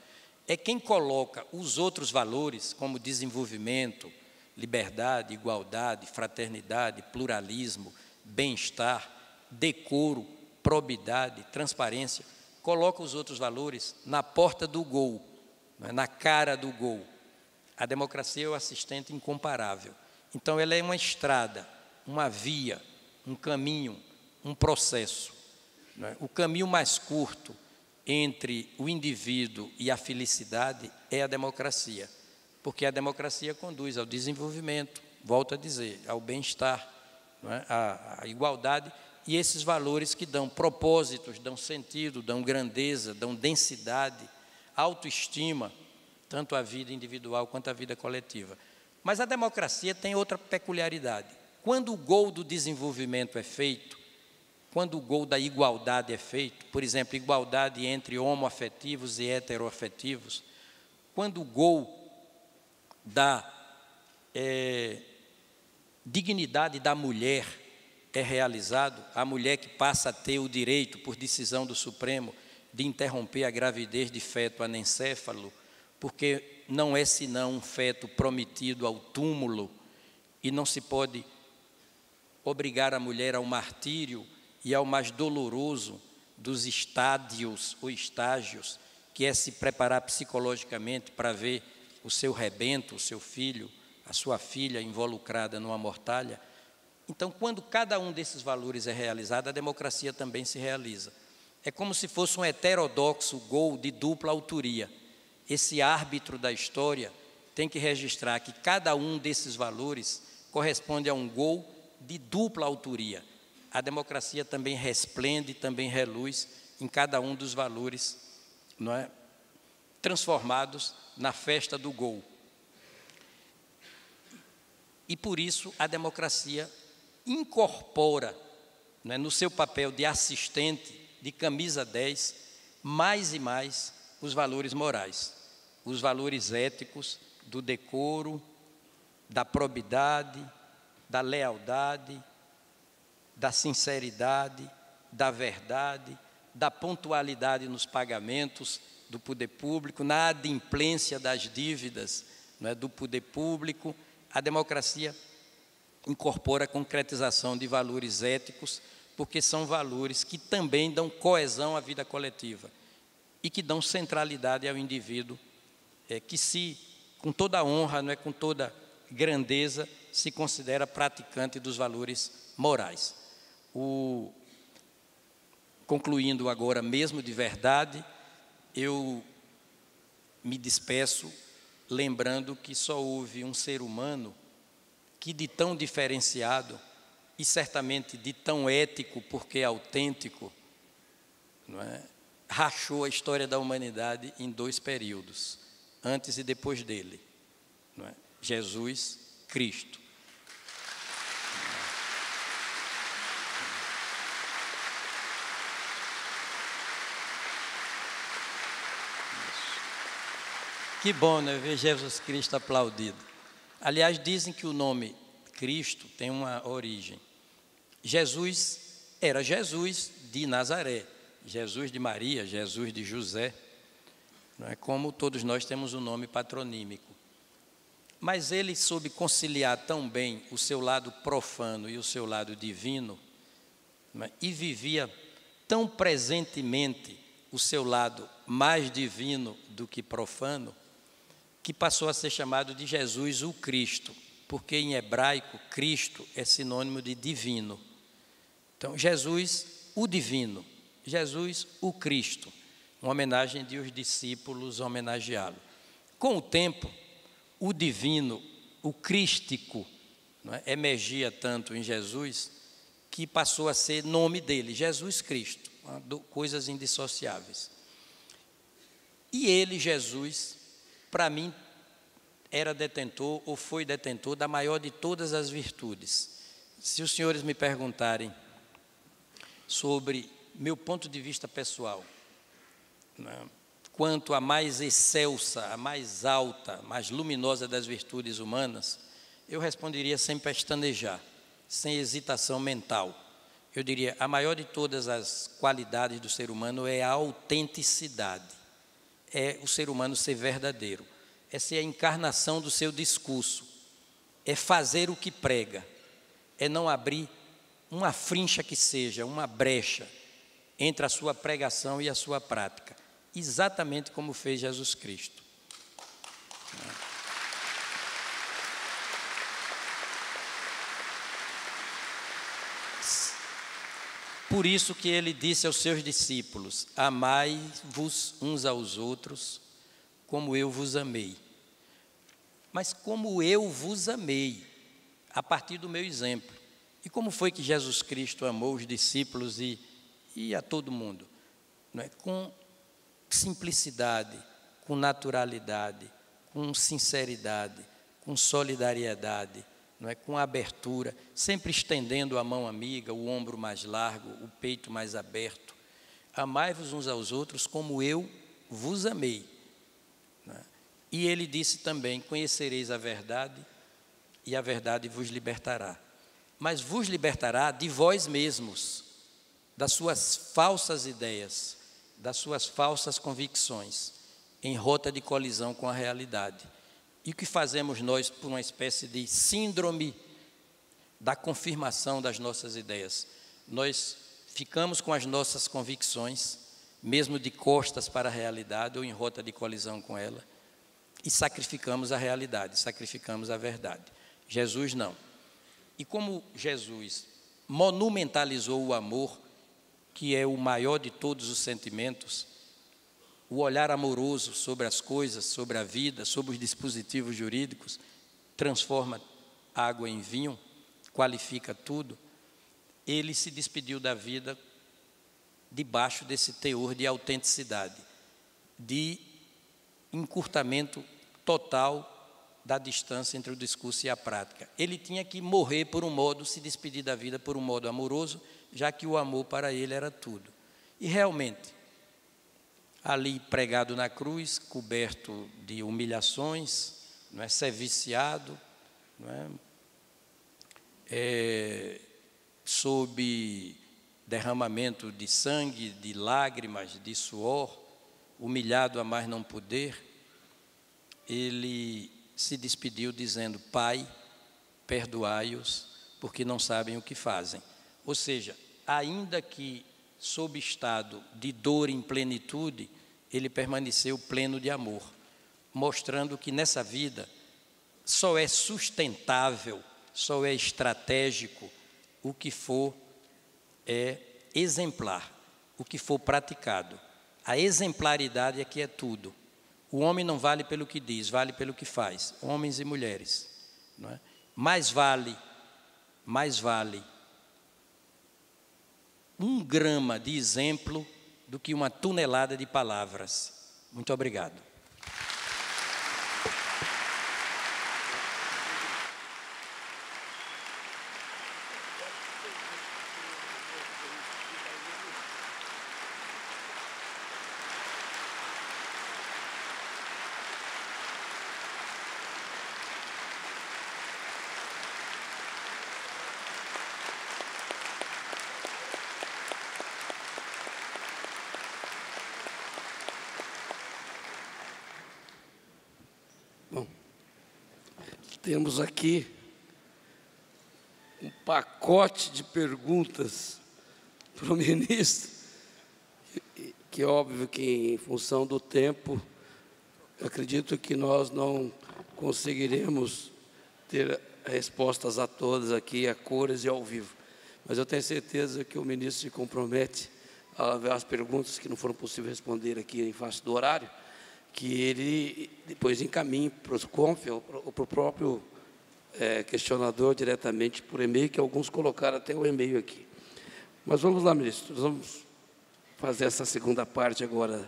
É quem coloca os outros valores, como desenvolvimento, liberdade, igualdade, fraternidade, pluralismo, bem-estar, decoro, probidade, transparência, coloca os outros valores na porta do gol, na cara do gol. A democracia é o assistente incomparável. Então, ela é uma estrada, uma via, um caminho, um processo. O caminho mais curto entre o indivíduo e a felicidade é a democracia, porque a democracia conduz ao desenvolvimento, volto a dizer, ao bem-estar, à igualdade, e esses valores que dão propósitos, dão sentido, dão grandeza, dão densidade, autoestima, tanto à vida individual quanto à vida coletiva. Mas a democracia tem outra peculiaridade. Quando o gol do desenvolvimento é feito, quando o gol da igualdade é feito, por exemplo, igualdade entre homoafetivos e heteroafetivos, quando o gol dignidade da mulher é realizado, a mulher que passa a ter o direito, por decisão do Supremo, de interromper a gravidez de feto anencéfalo, porque não é senão um feto prometido ao túmulo e não se pode obrigar a mulher ao martírio e ao mais doloroso dos estádios ou estágios, que é se preparar psicologicamente para ver o seu rebento, o seu filho, a sua filha involucrada numa mortalha. Então, quando cada um desses valores é realizado, a democracia também se realiza. É como se fosse um heterodoxo gol de dupla autoria. Esse árbitro da história tem que registrar que cada um desses valores corresponde a um gol de dupla autoria. A democracia também resplende, também reluz em cada um dos valores, não é, transformados na festa do gol. E por isso a democracia incorpora, não é, no seu papel de assistente, de camisa 10, mais e mais os valores morais, os valores éticos do decoro, da probidade, da lealdade, da sinceridade, da verdade, da pontualidade nos pagamentos do poder público, na adimplência das dívidas, não é, do poder público. A democracia incorpora a concretização de valores éticos, porque são valores que também dão coesão à vida coletiva e que dão centralidade ao indivíduo, que se, com toda honra, não é, com toda grandeza, se considera praticante dos valores morais. Concluindo agora mesmo de verdade, eu me despeço lembrando que só houve um ser humano que de tão diferenciado e certamente de tão ético, porque é autêntico, não é, rachou a história da humanidade em 2 períodos, antes e depois dele, não é? Jesus Cristo. Que bom, né, ver Jesus Cristo aplaudido. Aliás, dizem que o nome Cristo tem uma origem. Jesus era Jesus de Nazaré, Jesus de Maria, Jesus de José, não é, como todos nós temos um nome patronímico. Mas ele soube conciliar tão bem o seu lado profano e o seu lado divino, não é, e vivia tão presentemente o seu lado mais divino do que profano, que passou a ser chamado de Jesus o Cristo, porque em hebraico Cristo é sinônimo de divino. Então, Jesus o divino, Jesus o Cristo, uma homenagem de os discípulos homenageá-lo. Com o tempo, o divino, o crístico, não é, emergia tanto em Jesus, que passou a ser nome dele, Jesus Cristo, coisas indissociáveis. E ele, Jesus, para mim, era detentor ou foi detentor da maior de todas as virtudes. Se os senhores me perguntarem sobre meu ponto de vista pessoal, né, quanto a mais excelsa, a mais alta, a mais luminosa das virtudes humanas, eu responderia sem pestanejar, sem hesitação mental. Eu diria, a maior de todas as qualidades do ser humano é a autenticidade, é o ser humano ser verdadeiro, é ser a encarnação do seu discurso, é fazer o que prega, é não abrir uma frincha que seja, uma brecha entre a sua pregação e a sua prática, exatamente como fez Jesus Cristo. Por isso que ele disse aos seus discípulos, amai-vos uns aos outros, como eu vos amei. Mas como eu vos amei, a partir do meu exemplo. E como foi que Jesus Cristo amou os discípulos e a todo mundo? Não é? Com simplicidade, com naturalidade, com sinceridade, com solidariedade, não é? Com abertura, sempre estendendo a mão amiga, o ombro mais largo, o peito mais aberto. Amai-vos uns aos outros como eu vos amei. Não é? E ele disse também, conhecereis a e a verdade vos libertará. Mas vos libertará de vós mesmos, das suas falsas ideias, das suas falsas convicções, em rota de colisão com a realidade. E o que fazemos nós por uma espécie de síndrome da confirmação das nossas ideias? Nós ficamos com as nossas convicções, mesmo de costas para a realidade ou em rota de colisão com ela, e sacrificamos a realidade, sacrificamos a verdade. Jesus não. E como Jesus monumentalizou o amor, que é o maior de todos os sentimentos, o olhar amoroso sobre as coisas, sobre a vida, sobre os dispositivos jurídicos, transforma água em vinho, qualifica tudo. Ele se despediu da vida debaixo desse teor de autenticidade, de encurtamento total da distância entre o discurso e a prática. Ele tinha que morrer por um modo, se despedir da vida por um modo amoroso, já que o amor para ele era tudo. E realmente, ali pregado na cruz, coberto de humilhações, não é, serviciado, não é, sob derramamento de sangue, de lágrimas, de suor, humilhado a mais não poder, ele se despediu dizendo: Pai, perdoai-os, porque não sabem o que fazem. Ou seja, ainda que sob estado de dor em plenitude, ele permaneceu pleno de amor, mostrando que nessa vida só é sustentável, só é estratégico o que for exemplar, o que for praticado. A exemplaridade é que é tudo. O homem não vale pelo que diz, vale pelo que faz, homens e mulheres, não é? Mais vale 1 grama de exemplo do que 1 tonelada de palavras. Muito obrigado. Temos aqui um pacote de perguntas para o ministro, que é óbvio que, em função do tempo, acredito que nós não conseguiremos ter respostas a todas aqui, a cores e ao vivo. Mas eu tenho certeza que o ministro se compromete a ver as perguntas que não foram possível responder aqui em face do horário, que ele depois encaminhe para os CONF ou para o próprio questionador diretamente por e-mail, que alguns colocaram até o e-mail aqui. Mas vamos lá, ministro, nós vamos fazer essa segunda parte agora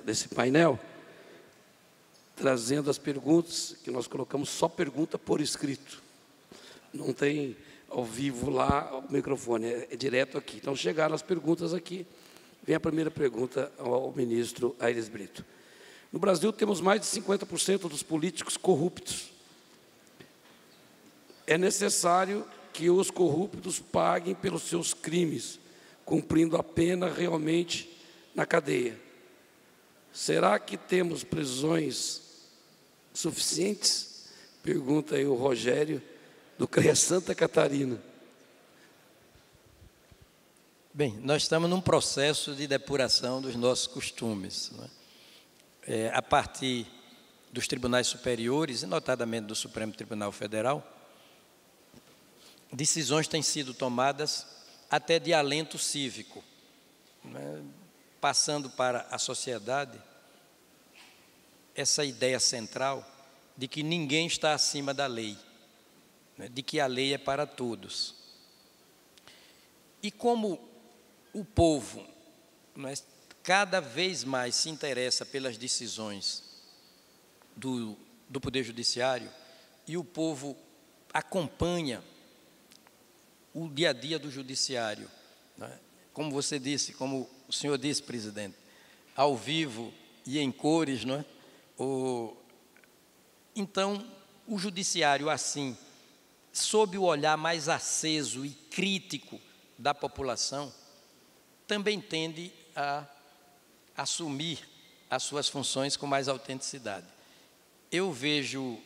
desse painel, trazendo as perguntas, que nós colocamos só pergunta por escrito. Não tem ao vivo lá o microfone, é direto aqui. Então, chegaram as perguntas aqui. Vem a primeira pergunta ao ministro Aires Brito. No Brasil, temos mais de 50% dos políticos corruptos. É necessário que os corruptos paguem pelos seus crimes, cumprindo a pena realmente na cadeia. Será que temos prisões suficientes? Pergunta aí o Rogério, do CREA Santa Catarina. Bem, nós estamos num processo de depuração dos nossos costumes, não é? A partir dos tribunais superiores, e notadamente do Supremo Tribunal Federal, decisões têm sido tomadas até de alento cívico, né? Passando para a sociedade essa ideia central de que ninguém está acima da lei, né? De que a lei é para todos. E como o povo, né, cada vez mais se interessa pelas decisões do Poder Judiciário, e o povo acompanha o dia a dia do Judiciário, né? Como você disse, como o senhor disse, presidente, ao vivo e em cores, não é? Então, o judiciário, assim, sob o olhar mais aceso e crítico da população, também tende a assumir as suas funções com mais autenticidade. Eu vejo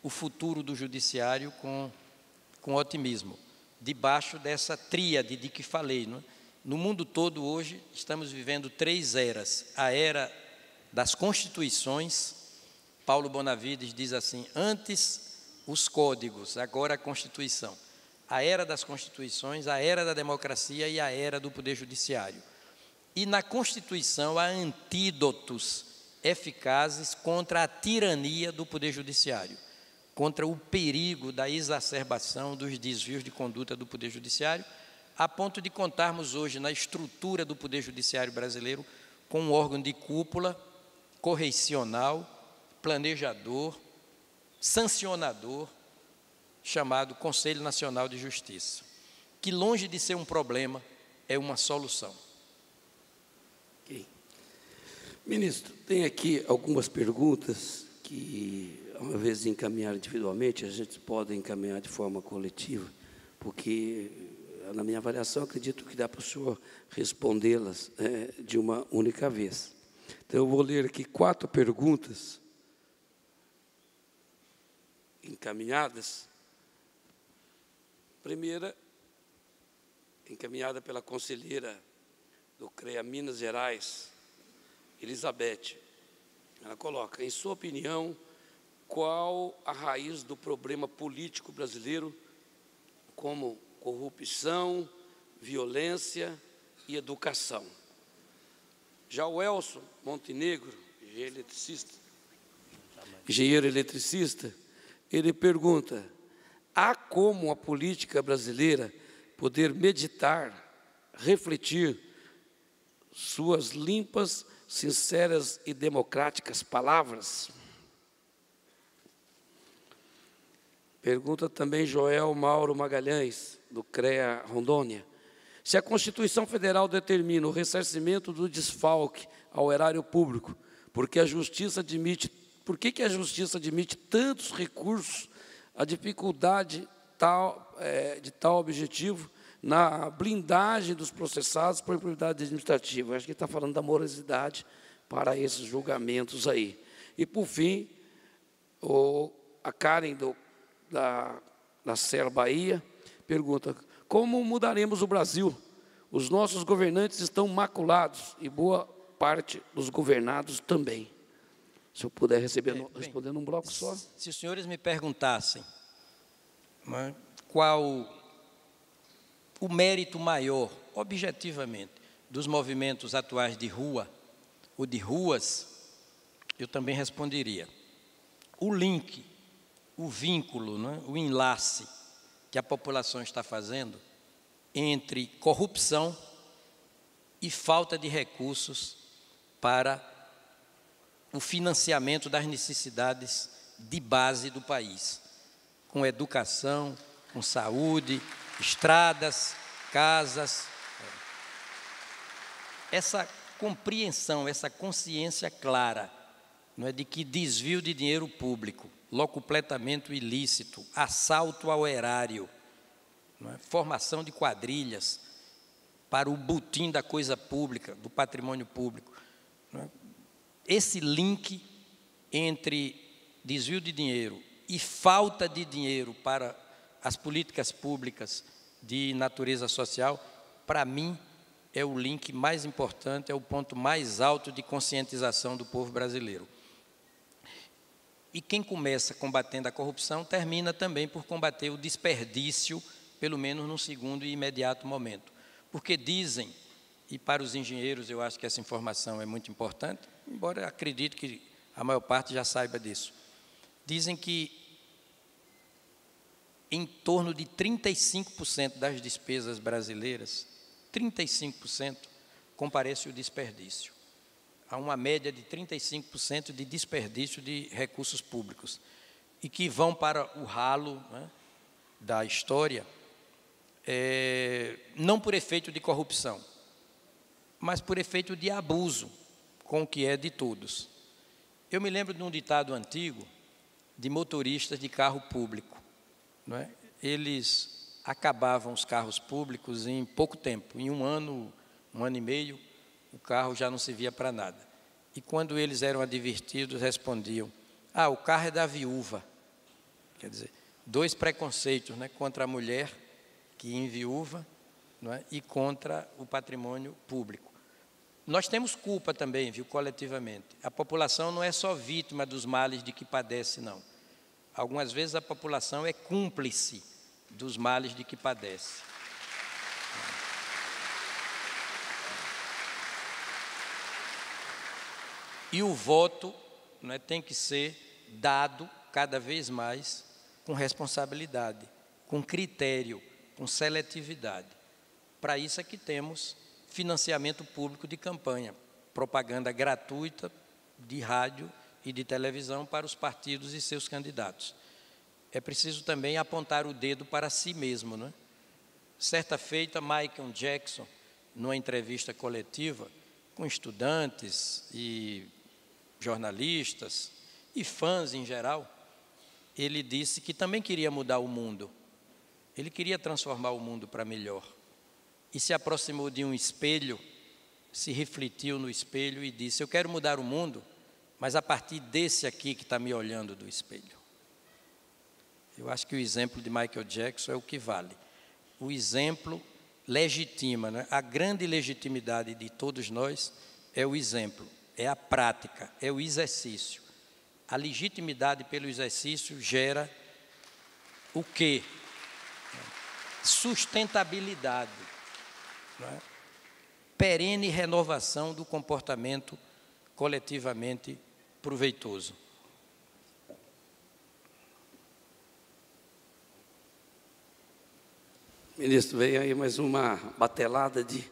o futuro do judiciário com otimismo, debaixo dessa tríade de que falei, não é? No mundo todo, hoje, estamos vivendo 3 eras. A era das constituições, Paulo Bonavides diz assim, antes os códigos, agora a Constituição. A era das constituições, a era da democracia e a era do poder judiciário. E na Constituição há antídotos eficazes contra a tirania do poder judiciário, contra o perigo da exacerbação dos desvios de conduta do poder judiciário, a ponto de contarmos hoje na estrutura do poder judiciário brasileiro com um órgão de cúpula, correicional, planejador, sancionador, chamado Conselho Nacional de Justiça, que longe de ser um problema, é uma solução. Okay. Ministro, tem aqui algumas perguntas que, uma vez encaminhar individualmente, a gente pode encaminhar de forma coletiva, porque, na minha avaliação, acredito que dá para o senhor respondê-las de uma única vez. Então, eu vou ler aqui 4 perguntas encaminhadas. Primeira, encaminhada pela conselheira do CREA Minas Gerais, Elizabeth. Ela coloca, em sua opinião, qual a raiz do problema político brasileiro, como corrupção, violência e educação? Já o Elson Montenegro, engenheiro eletricista, ele pergunta, há como a política brasileira poder meditar, refletir suas limpas, sinceras e democráticas palavras? Pergunta também Joel Mauro Magalhães, do CREA Rondônia. Se a Constituição Federal determina o ressarcimento do desfalque ao erário público, por que a Justiça admite tantos recursos, a dificuldade de tal objetivo na blindagem dos processados por improbidade administrativa? Acho que ele está falando da morosidade para esses julgamentos aí. E, por fim, a Karen da Serra Bahia pergunta, como mudaremos o Brasil? Os nossos governantes estão maculados e boa parte dos governados também. Se eu puder responder num bloco só. Se os senhores me perguntassem qual o mérito maior, objetivamente, dos movimentos atuais de rua, ou de ruas, eu também responderia. O link, o vínculo, o enlace que a população está fazendo entre corrupção e falta de recursos para o financiamento das necessidades de base do país, com educação, com saúde, estradas, casas. Essa compreensão, essa consciência clara, não é, de que desvio de dinheiro público, locupletamento ilícito, assalto ao erário, não é, formação de quadrilhas para o butim da coisa pública, do patrimônio público, não é, esse link entre desvio de dinheiro e falta de dinheiro para as políticas públicas de natureza social, para mim, é o link mais importante, é o ponto mais alto de conscientização do povo brasileiro. E quem começa combatendo a corrupção, termina também por combater o desperdício, pelo menos num segundo e imediato momento. Porque dizem, e para os engenheiros eu acho que essa informação é muito importante, embora acredito que a maior parte já saiba disso, dizem que em torno de 35% das despesas brasileiras, 35% comparece o desperdício. Há uma média de 35% de desperdício de recursos públicos e que vão para o ralo, né, da história, não por efeito de corrupção, mas por efeito de abuso com o que é de todos. Eu me lembro de um ditado antigo de motoristas de carro público, não é? Eles acabavam os carros públicos em pouco tempo, em um ano e meio, o carro já não servia para nada. E quando eles eram advertidos, respondiam: ah, o carro é da viúva. Quer dizer, dois preconceitos, né, contra a mulher que enviúva, não é, e contra o patrimônio público. Nós temos culpa também, viu, coletivamente. A população não é só vítima dos males de que padece, não. Algumas vezes a população é cúmplice dos males de que padece. E o voto, não é, tem que ser dado cada vez mais com responsabilidade, com critério, com seletividade. Para isso é que temos financiamento público de campanha, propaganda gratuita de rádio e de televisão para os partidos e seus candidatos. É preciso também apontar o dedo para si mesmo, não é? Certa feita, Michael Jackson, numa entrevista coletiva com estudantes e jornalistas e fãs em geral, ele disse que também queria mudar o mundo. Ele queria transformar o mundo para melhor. E se aproximou de um espelho, se refletiu no espelho e disse: eu quero mudar o mundo, mas a partir desse aqui que está me olhando do espelho. Eu acho que o exemplo de Michael Jackson é o que vale. O exemplo legitima, né? A grande legitimidade de todos nós é o exemplo, é a prática, é o exercício. A legitimidade pelo exercício gera o quê? Sustentabilidade, não é? Perene renovação do comportamento coletivamente proveitoso. Ministro, veio aí mais uma batelada de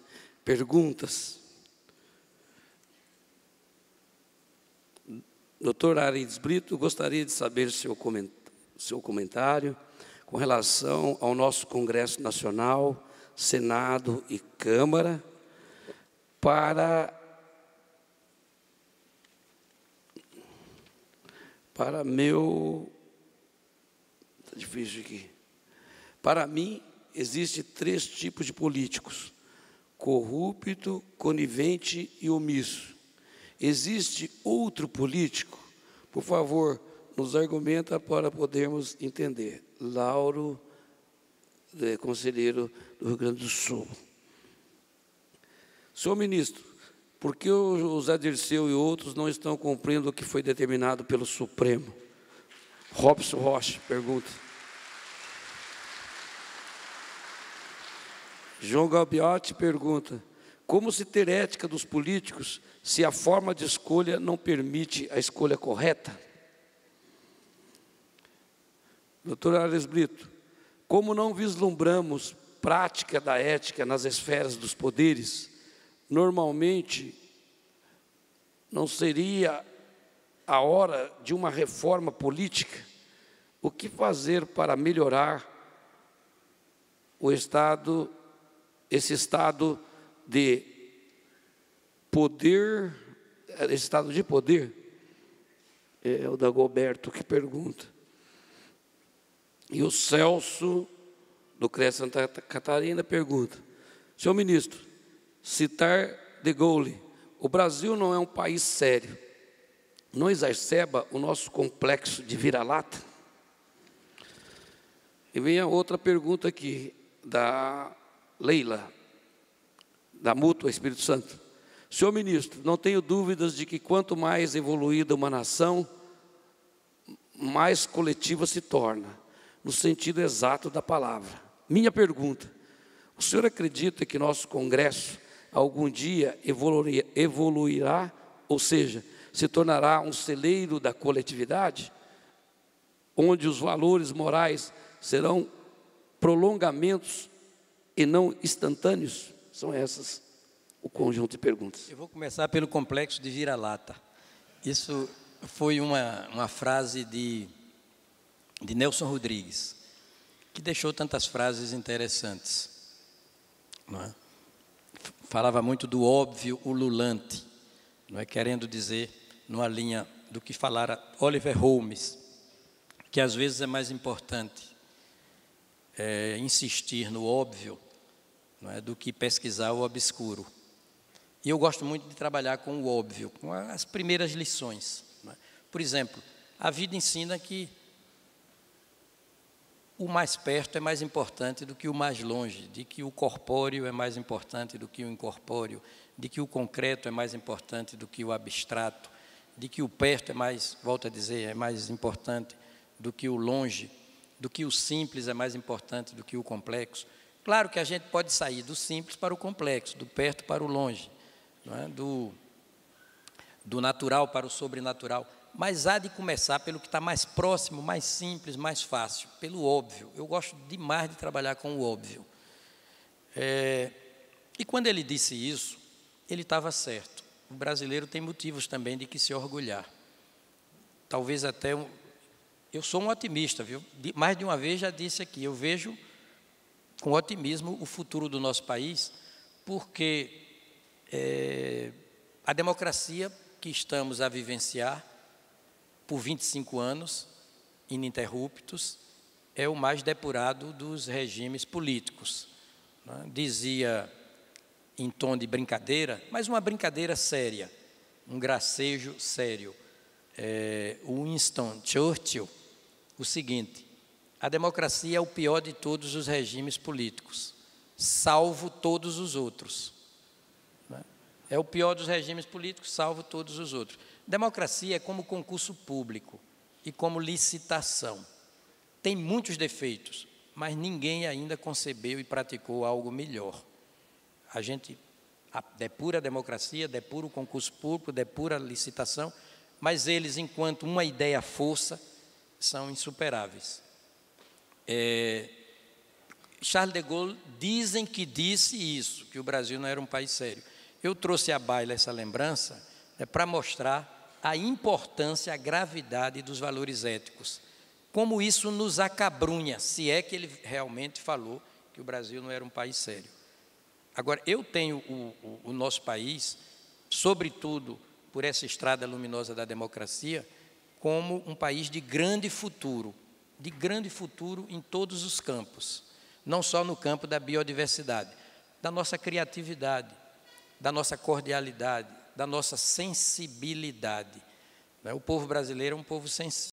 perguntas. Doutor Aires Brito, gostaria de saber seu comentário com relação ao nosso Congresso Nacional, Senado e Câmara, para meu... Está difícil aqui. Para mim, existem 3 tipos de políticos: corrupto, conivente e omisso. Existe outro político? Por favor, nos argumenta para podermos entender. Lauro, conselheiro do Rio Grande do Sul. Senhor ministro, por que o Zé Dirceu e outros não estão cumprindo o que foi determinado pelo Supremo? Robson Rocha pergunta. João Galbiotti pergunta: como se ter ética dos políticos se a forma de escolha não permite a escolha correta? Doutor Aires Brito, como não vislumbramos prática da ética nas esferas dos poderes, normalmente não seria a hora de uma reforma política? O que fazer para melhorar esse estado de poder? Esse estado de poder? É o Dagoberto que pergunta. E o Celso, do CRES Santa Catarina, pergunta: senhor ministro, citar de Gaulle, o Brasil não é um país sério, não exacerba o nosso complexo de vira-lata? E vem a outra pergunta aqui, da Leila, da Mútua Espírito Santo. Senhor ministro, não tenho dúvidas de que quanto mais evoluída uma nação, mais coletiva se torna, no sentido exato da palavra. Minha pergunta: o senhor acredita que nosso Congresso algum dia evoluirá, ou seja, se tornará um celeiro da coletividade, onde os valores morais serão prolongamentos e não instantâneos? São essas o conjunto de perguntas. Eu vou começar pelo complexo de vira-lata. Isso foi uma frase de Nelson Rodrigues, que deixou tantas frases interessantes, não é? Falava muito do óbvio ululante, não é? Querendo dizer, numa linha do que falara Oliver Holmes, que às vezes é mais importante insistir no óbvio, não é, do que pesquisar o obscuro. E eu gosto muito de trabalhar com o óbvio, com as primeiras lições. Não é? Por exemplo, a vida ensina que o mais perto é mais importante do que o mais longe, de que o corpóreo é mais importante do que o incorpóreo, de que o concreto é mais importante do que o abstrato, de que o perto é mais, volto a dizer, é mais importante do que o longe, do que o simples é mais importante do que o complexo. Claro que a gente pode sair do simples para o complexo, do perto para o longe, não é? do natural para o sobrenatural, mas há de começar pelo que está mais próximo, mais simples, mais fácil, pelo óbvio. Eu gosto demais de trabalhar com o óbvio. E quando ele disse isso, ele estava certo. O brasileiro tem motivos também de que se orgulhar. Talvez até... Eu sou um otimista, viu? Mais de uma vez já disse aqui, eu vejo com otimismo o futuro do nosso país, porque a democracia que estamos a vivenciar por 25 anos, ininterruptos, é o mais depurado dos regimes políticos. Né? Dizia, em tom de brincadeira, mas uma brincadeira séria, um gracejo sério, Winston Churchill, o seguinte: a democracia é o pior de todos os regimes políticos, salvo todos os outros. Né? É o pior dos regimes políticos, salvo todos os outros. Democracia é como concurso público e como licitação. Tem muitos defeitos, mas ninguém ainda concebeu e praticou algo melhor. A gente depura a democracia, depura o concurso público, depura a licitação, mas eles, enquanto uma ideia força, são insuperáveis. Charles de Gaulle dizem que disse isso, que o Brasil não era um país sério. Eu trouxe à baila essa lembrança para mostrar a importância, a gravidade dos valores éticos. Como isso nos acabrunha, se é que ele realmente falou que o Brasil não era um país sério. Agora, eu tenho o nosso país, sobretudo por essa estrada luminosa da democracia, como um país de grande futuro em todos os campos, não só no campo da biodiversidade, da nossa criatividade, da nossa cordialidade, da nossa sensibilidade. O povo brasileiro é um povo sensível.